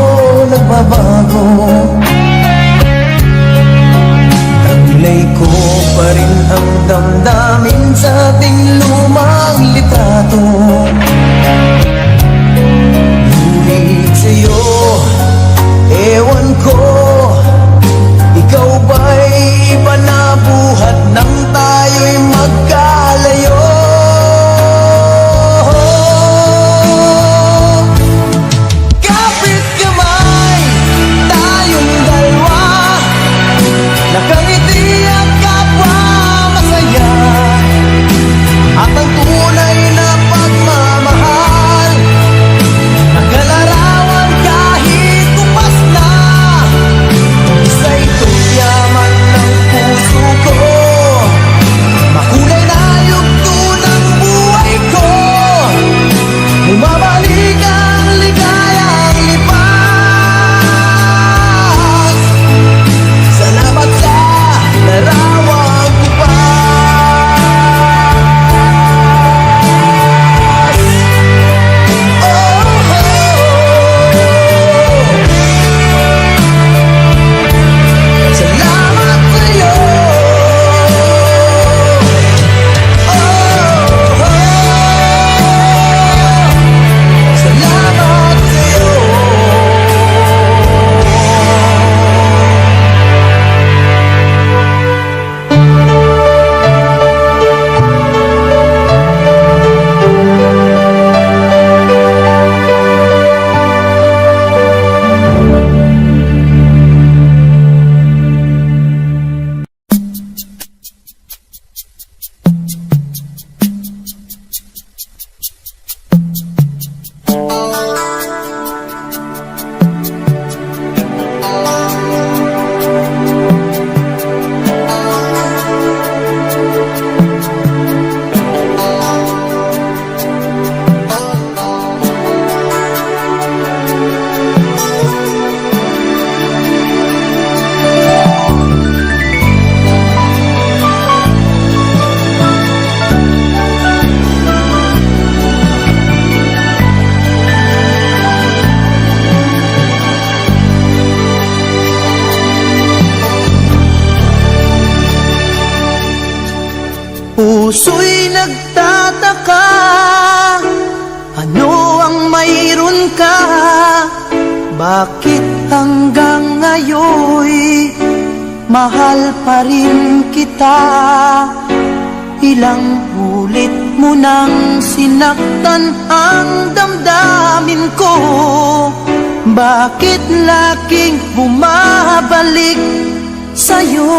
nagbabago. Taglay ko pa rin ang damdamin sa ating lumang litrato. Ngunit sa'yo, ewan ko, ikaw ba'y iba na buhat nang tayo'y magkalayo? Kapit kamay, tayong dalawa, nakangiti at kapwa masaya. At ang tunay na pagmamahal, nakalarawan kahit kupas na. Sa ito'y yaman ng puso ko, makulay na yugto ng buhay ko. Bumabalik ang ligayang lipas. Salamat sa larawang kupas. Oh, oh, salamat sa'yo. Oh, oh, salamat sa'yo. Puso'y nagtataka, ano ang mayroon ka? Bakit hanggang ngayon mahal pa rin kita? Ilang ulit mo nang sinaktan ang damdamin ko. Bakit laging bumabalik sa'yo?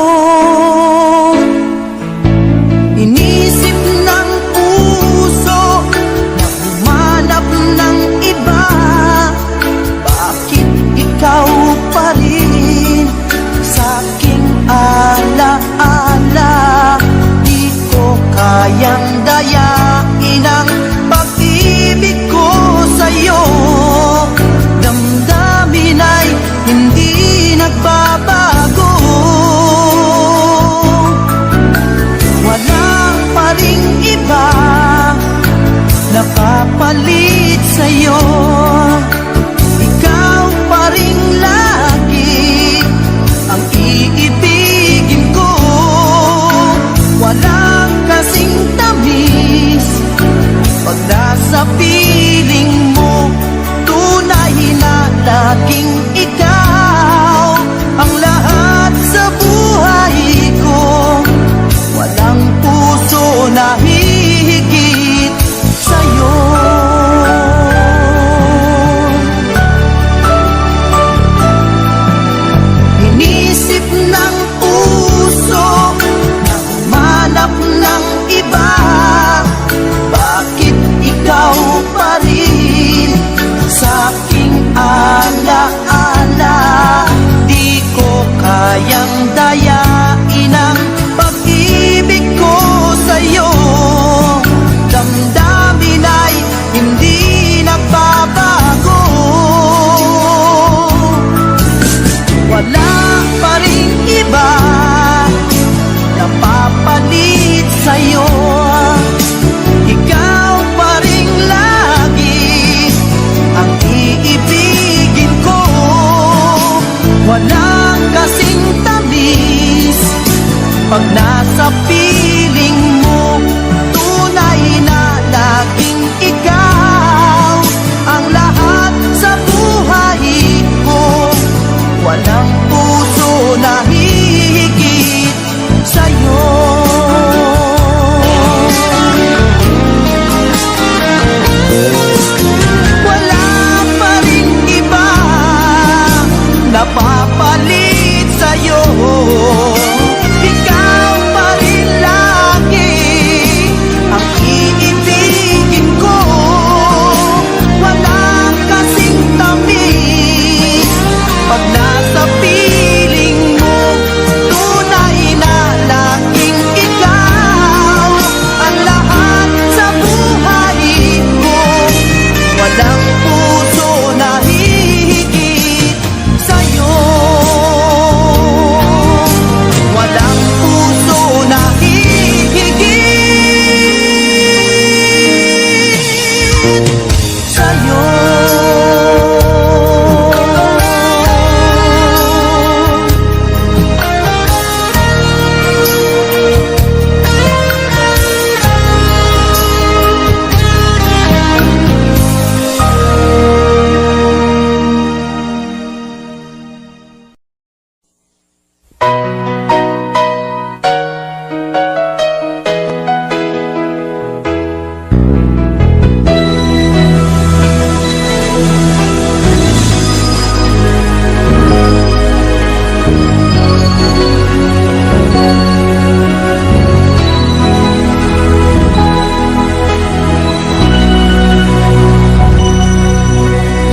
Pag nasa piling mo, tunay na laging ikaw ang lahat sa buhay ko. Walang puso na hihigit sa'yo. Wala pa rin iba napapalit sa'yo. Ikaw pa rin lagi ang iibigin ko. Walang kasing tamis pag nasa piling mo. Tunay na laging ikaw ang lahat sa buhay ko. Walang puso na hihigit sa'yo. Walang puso na hihigit sa'yo.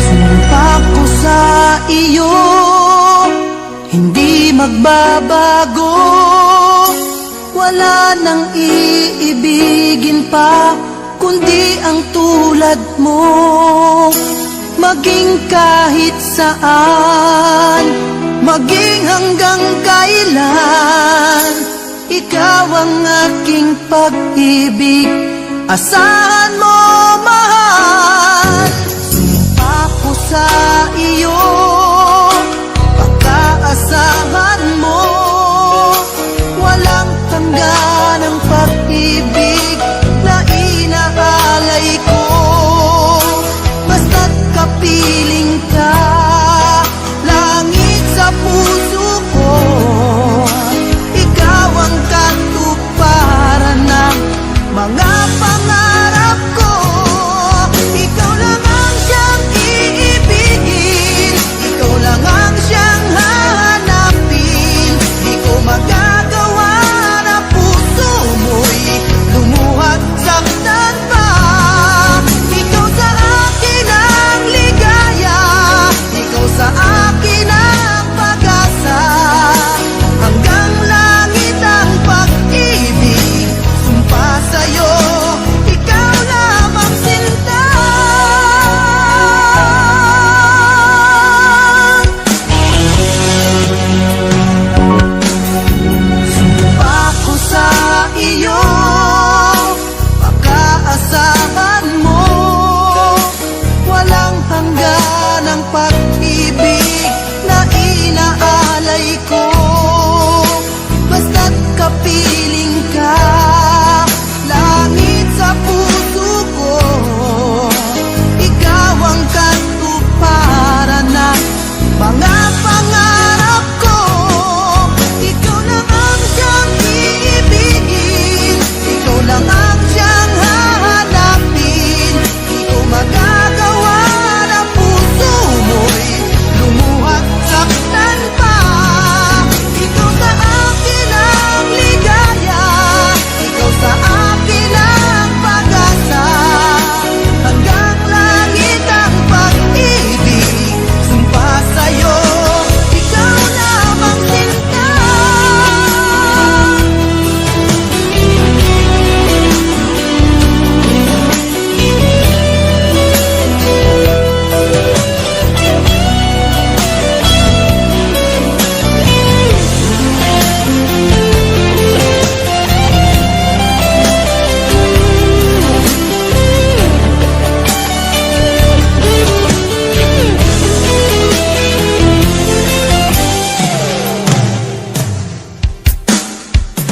Sumpa ko sa iyo, hindi magbabago. Wala nang iibigin pa kundi ang tulad mo. Maging kahit saan, maging hanggang kailan, ikaw ang aking pag-ibig. Asahan mo, mahal. Sumpa ko sa iyo, pagkaasahan mo. Walang hanggan ang pag-ibig na inaalay ko. Basta't kapiling ka, langit sa puso ko. Ikaw ang katuparan ng mga pangarap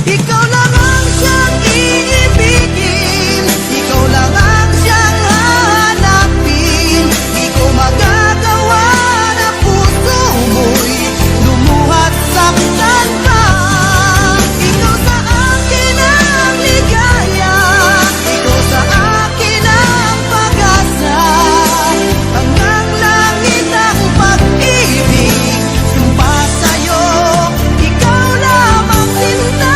Ikaw lang ang siyang iibigin, ikaw lang ang siyang hanapin. Di ko magagawa na puso mo'y lumuhat saktan pa. Ikaw sa akin ang ligaya, ikaw sa akin ang pag-asa. Hanggang langit ang pag-ibig, sumpa sa'yo, ikaw lamang sinta.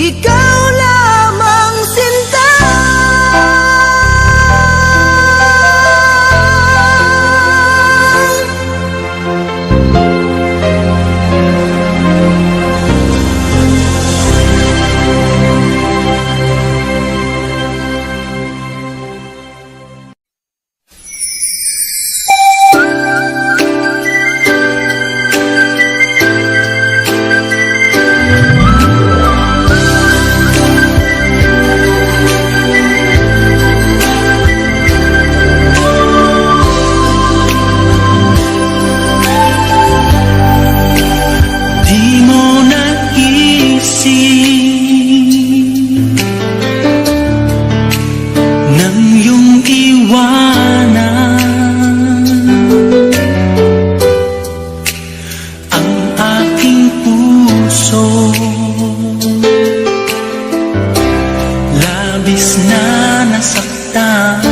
Ikaw lamang sinta. Di mo naisip nang iyong iwanan ang aking puso. Labis na nasaktan,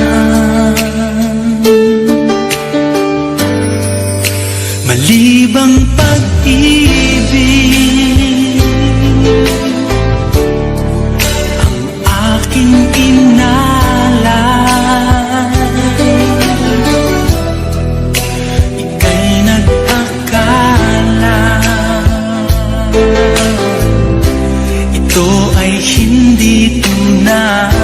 malibang pag-ibig ang aking inalay. Ika'y nag-akala ito ay hindi tunay.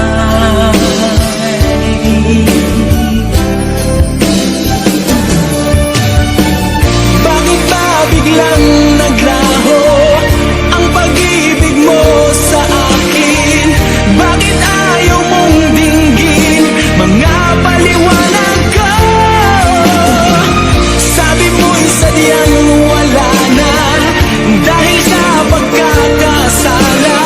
Bakit ba biglang naglaho ang pag-ibig mo sa akin? Bakit ayaw mong dinggin mga paliwanag ko? Sabi mo'y sadyang wala na dahil sa pagkakasala.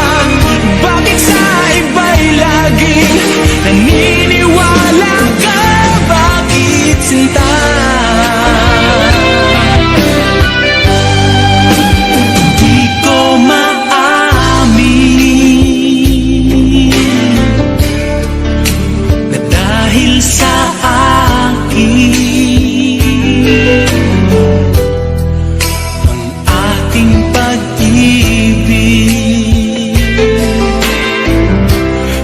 Bakit sa iba'y laging naniniwala ka? Bakit sinta? Di ko maamin na dahil sa akin ang ating pag-ibig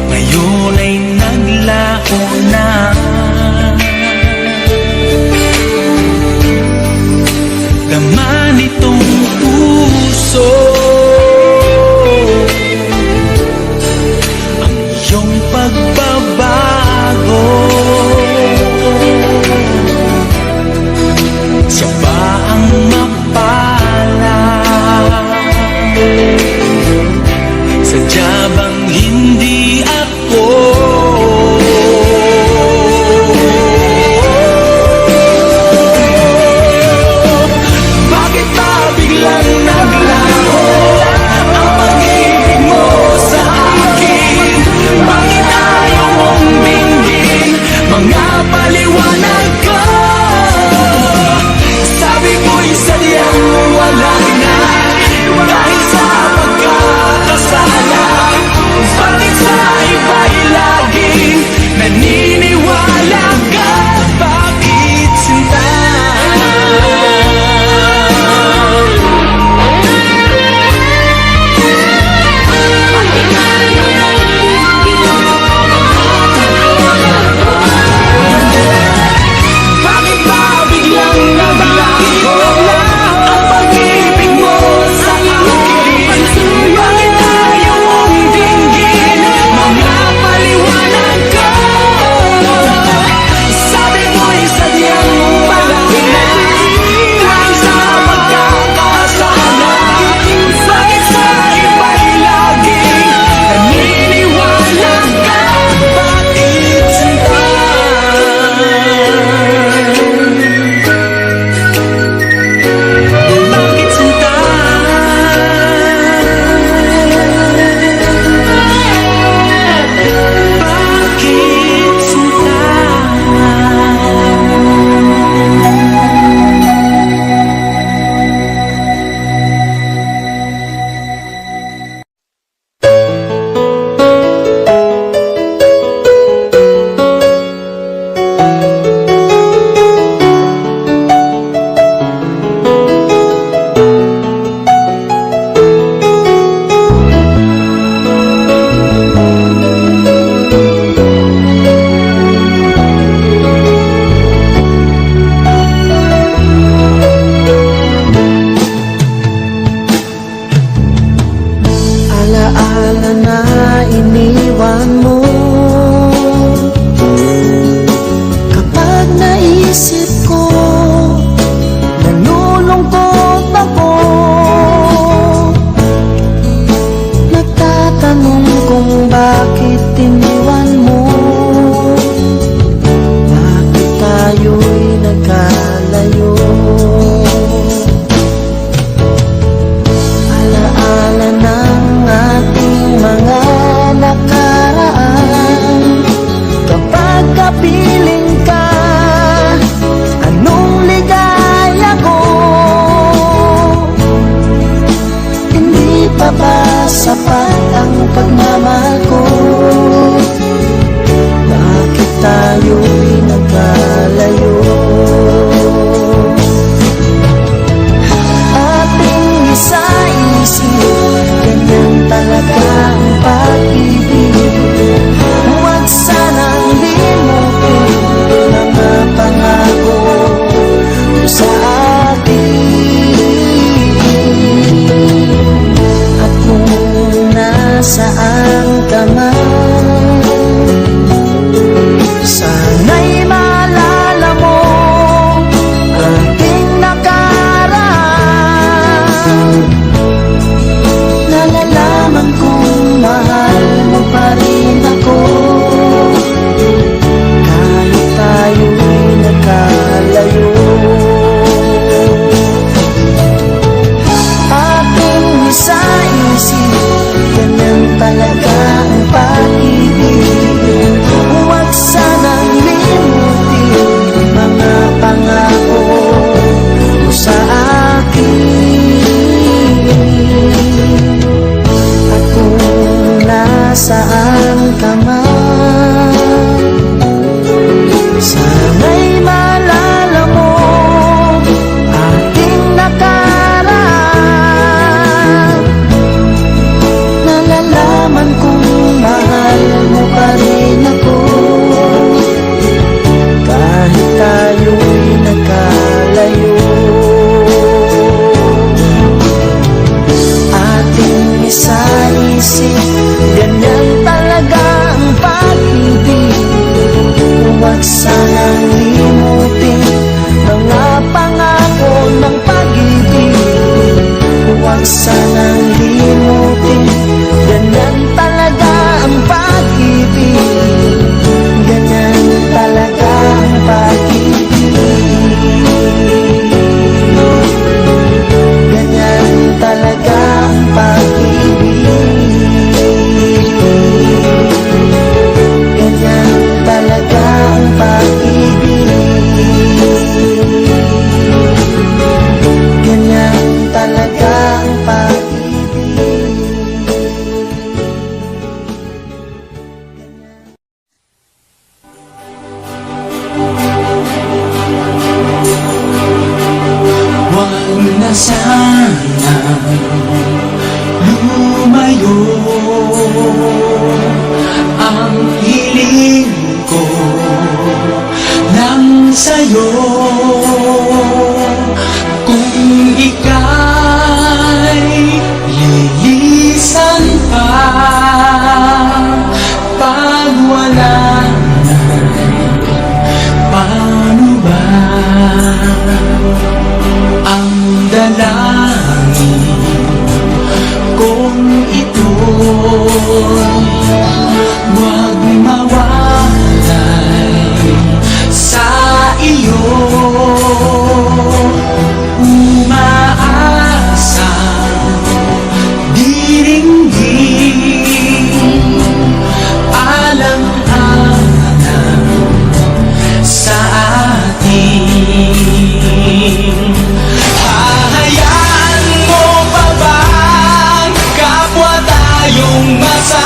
ngayon ay naglaho na. Laman itong puso ang iyong pagbabago. Siya ba ang mapala? Sadya bang hindi ako? Bakit ba bigla nasaan ka man. Sana'y maalala mo ating nakaraan. Nalalaman kong mahal mo pa rin ako, kahit tayo'y nagkalayo. Ating isa-isip, ganyan talaga ang pag-ibig. Huwag sanang limutin mga pangako ng pag-ibig. Huwag sanang limutin, ganyan talaga ang pag-ibig. Ganyan talaga ang pag-ibig. Ganyan talaga ang pag-ibig. Ganyan talaga ang pag-ibig. Ganyan talaga ang pag-ibig. Huwag na sana lumayo. Ang hiling ko lang sa'yo, kung ika'y lilisan pa, pag wala na, paano ba? Ang dalangin kung ito'y huwag mawalay sa iyo. Umaasang diringgin, alang-alang sa atin. Hahayaan mo pa ba kapwa tayong masa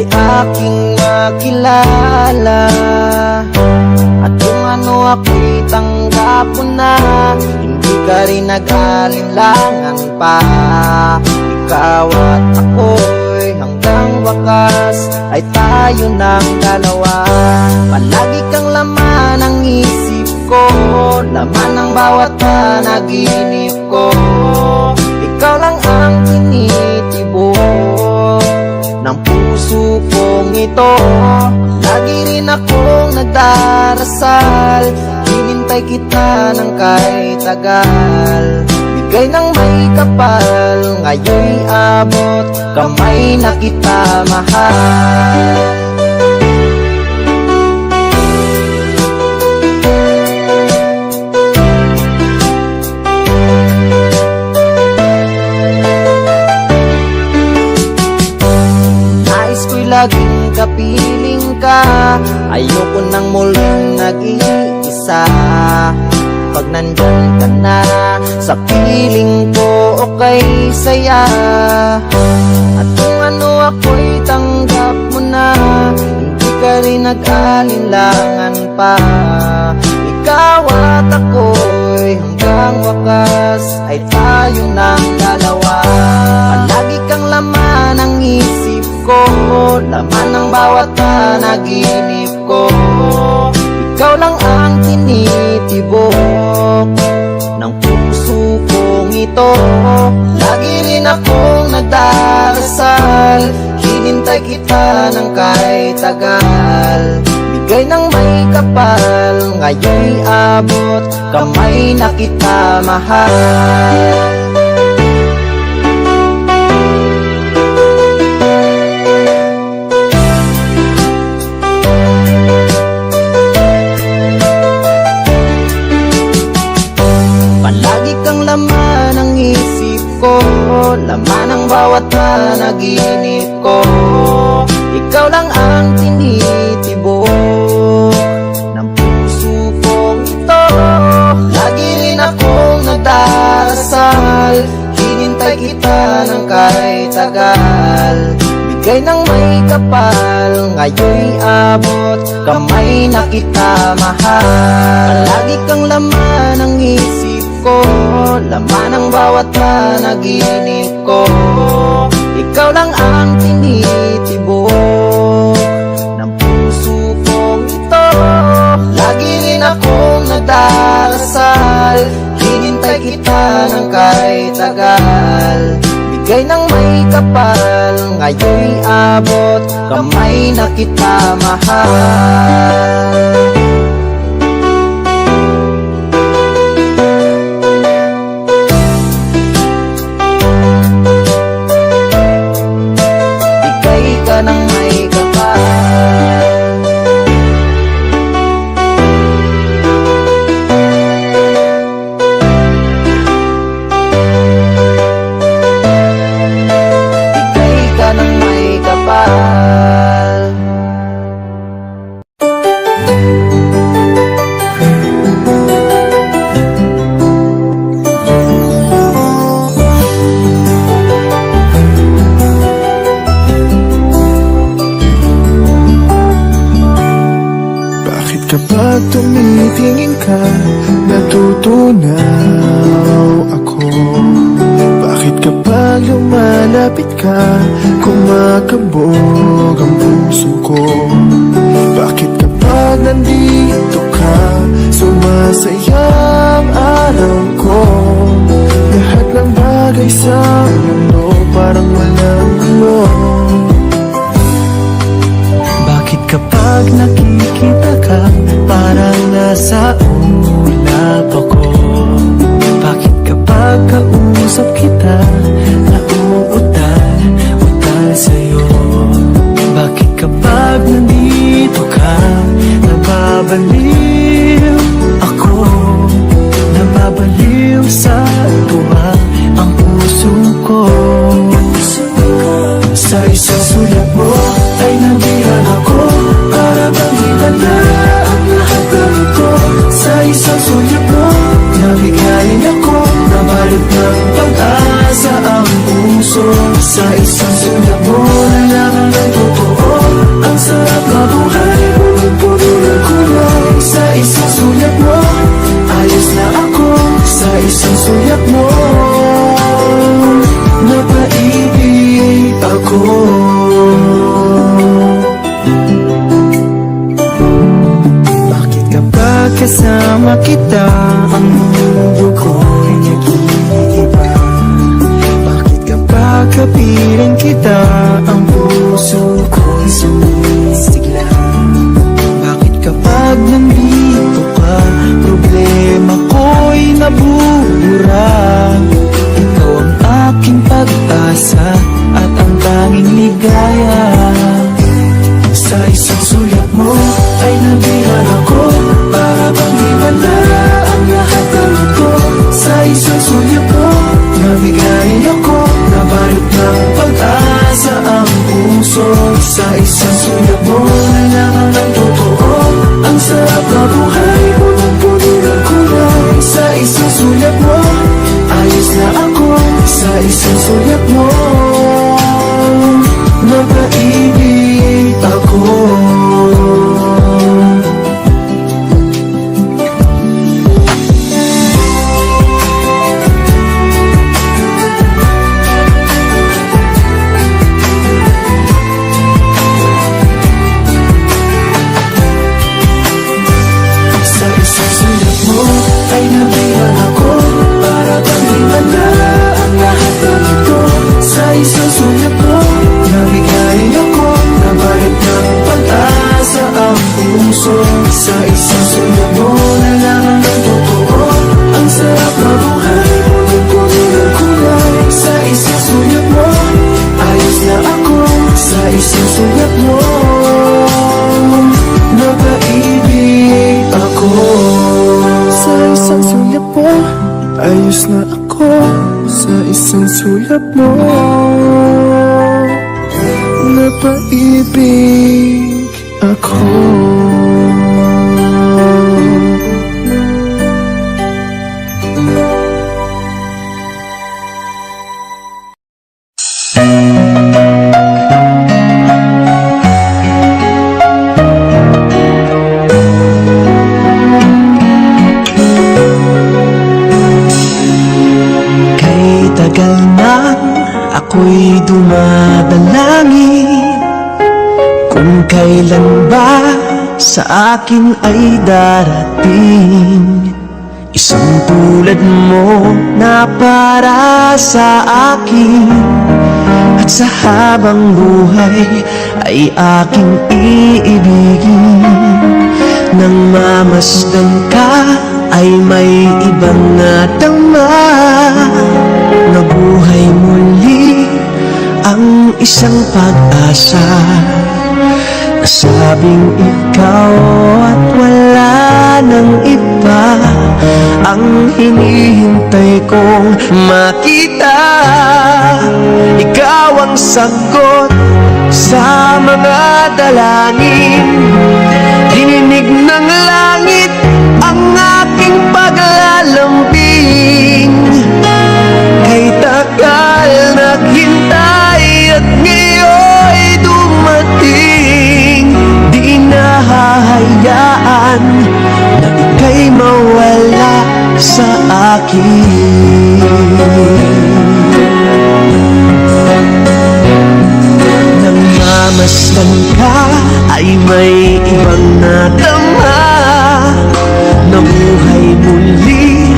ay aking makilala. At kung ano ako'y tanggap mo na, hindi ka rin nag-alinlangan pa. Ikaw at ako'y hanggang wakas ay tayo ng dalawa. Palagi kang laman ng isip ko, laman ng bawat panaginip ko. Ikaw lang ang tinitibok ng puso kong ito. Lagi rin akong nagdarasal, hinintay kita ng kahit tagal. Bigay ng may kapal, ngayon'y abot kamay na kita mahal. Nais ko'y laging kapiling ka, ayoko nang muling nag-iisa. Pag nandyan ka na sa piling ko, okay saya. At kung ano ako'y tanggap mo na, hindi ka rin nag-alinlangan pa. Ikaw at ako'y hanggang wakas ay tayo ng dalawa. Palagi kang laman ng isip ko, laman ng bawat panaginip ko. Ikaw lang ang tinitibok ng puso kong ito. Lagi rin akong nagdarasal, hinintay kita ng kahit tagal. Bigay ng may kapal, ngayon'y abot kamay na kita mahal. Palagi kang laman ng isip ko, laman ng bawat panaginip ko. Ikaw lang ang tinitibok ng puso kong ito. Lagi rin akong nagdarasal, hinintay kita ng kahit tagal. Bigay ng may kapal, ngayon'y abot kamay na kita mahal. Palagi kang laman ng isip ko, laman ng bawat panaginip ko. Ikaw lang ang tinitibok ng puso kong ito. Lagi rin akong nagdarasal, hinintay kita ng kahit tagal. Bigay ng may kapal, ngayon'y abot kamay na kita mahal. Bigay ka ng may kapal. Bigay ka ng may kapal. Bakit kapag tumitingin ka, natutunaw ako? Bakit kapag lumalapit ka, kumakabog ang puso ko? Bakit kapag nandito ka, sumasaya ang araw ko? Lahat ng bagay sa mundo parang walang gulo. Bakit kapag nakikita ka, parang nasa ulap ako? Bakit kapag kausap kita, nauutal sa'yo? Bakit kapag nandito ka, nababaliw ako? Nababaliw sa tuwa ang puso ko. Sa isang sulat mo ay nandiyan ako, para bang iba na ang lahat ng ito. Sa isang sulat mo, nabigayin ako, nabalot ng pag-asa ang puso. Sa isang sulat mo, nalaman ng totoo, Bakit kapag kasama kita ang mundo ko'y nag-iiba? Bakit kapag kapiling kita ang puso ko'y sumisigla? Bakit kapag nandito ka, problema ko'y nabubura? Ikaw ang aking pag-asa at ang tanging ligaya. Sa isang sulat mo ay nabihan ako, para bang iba na ang lahat ng ito. Sa isang sulat mo, nabigayin ako, nabalot ng pag-asa ang puso. Sa isang sulat mo, nalaman ng totoo, ang sarap na buhay, punong-puno ng kulay. Sa isang sulat mo, ayos na ako. Sa isang sulat mo, napaibig ako. Sa isang sulat mo ay nabihan ako, para bang iba na ang lahat ng ito. Sa isang sulat mo, nabigayin ako, nabalot ng pag-asa ang puso. Sa isang sulat mo, nalaman ng totoo, ang sarap na buhay, punong-puno ng kulay. Sa isang sulat mo, ayos na ako. Sa isang sulat mo, napaibig ako. Sa isang sulat mo, ayos na ako. Sa isang sulat mo, napaibig ako. Kay tagal nang ako'y dumadalangin kung kailan ba sa akin ay darating isang tulad mo na para sa akin. At sa habang buhay ay aking iibigin. Nang mamasdan ka ay may ibang natama, nabuhay muli ang isang pag-asa. Nasabing ikaw at wala nang iba ang hinihintay kong makita. Ikaw ang sagot sa mga dalangin, dininig ng langit ang aking paglalambing. Kay tagal naghintay at ngayon'y dumating, di nahahayaan na ika'y mawala sa akin. Nang mamasdan ka ay may ibang nadama, nabuhay muli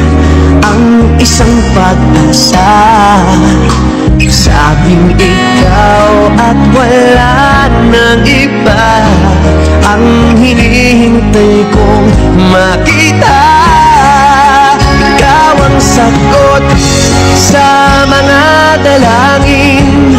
ang isang pag-asa. Sabing ikaw at wala nang iba ang hinihintay kong makita. Ikaw ang sagot sa mga dalangin,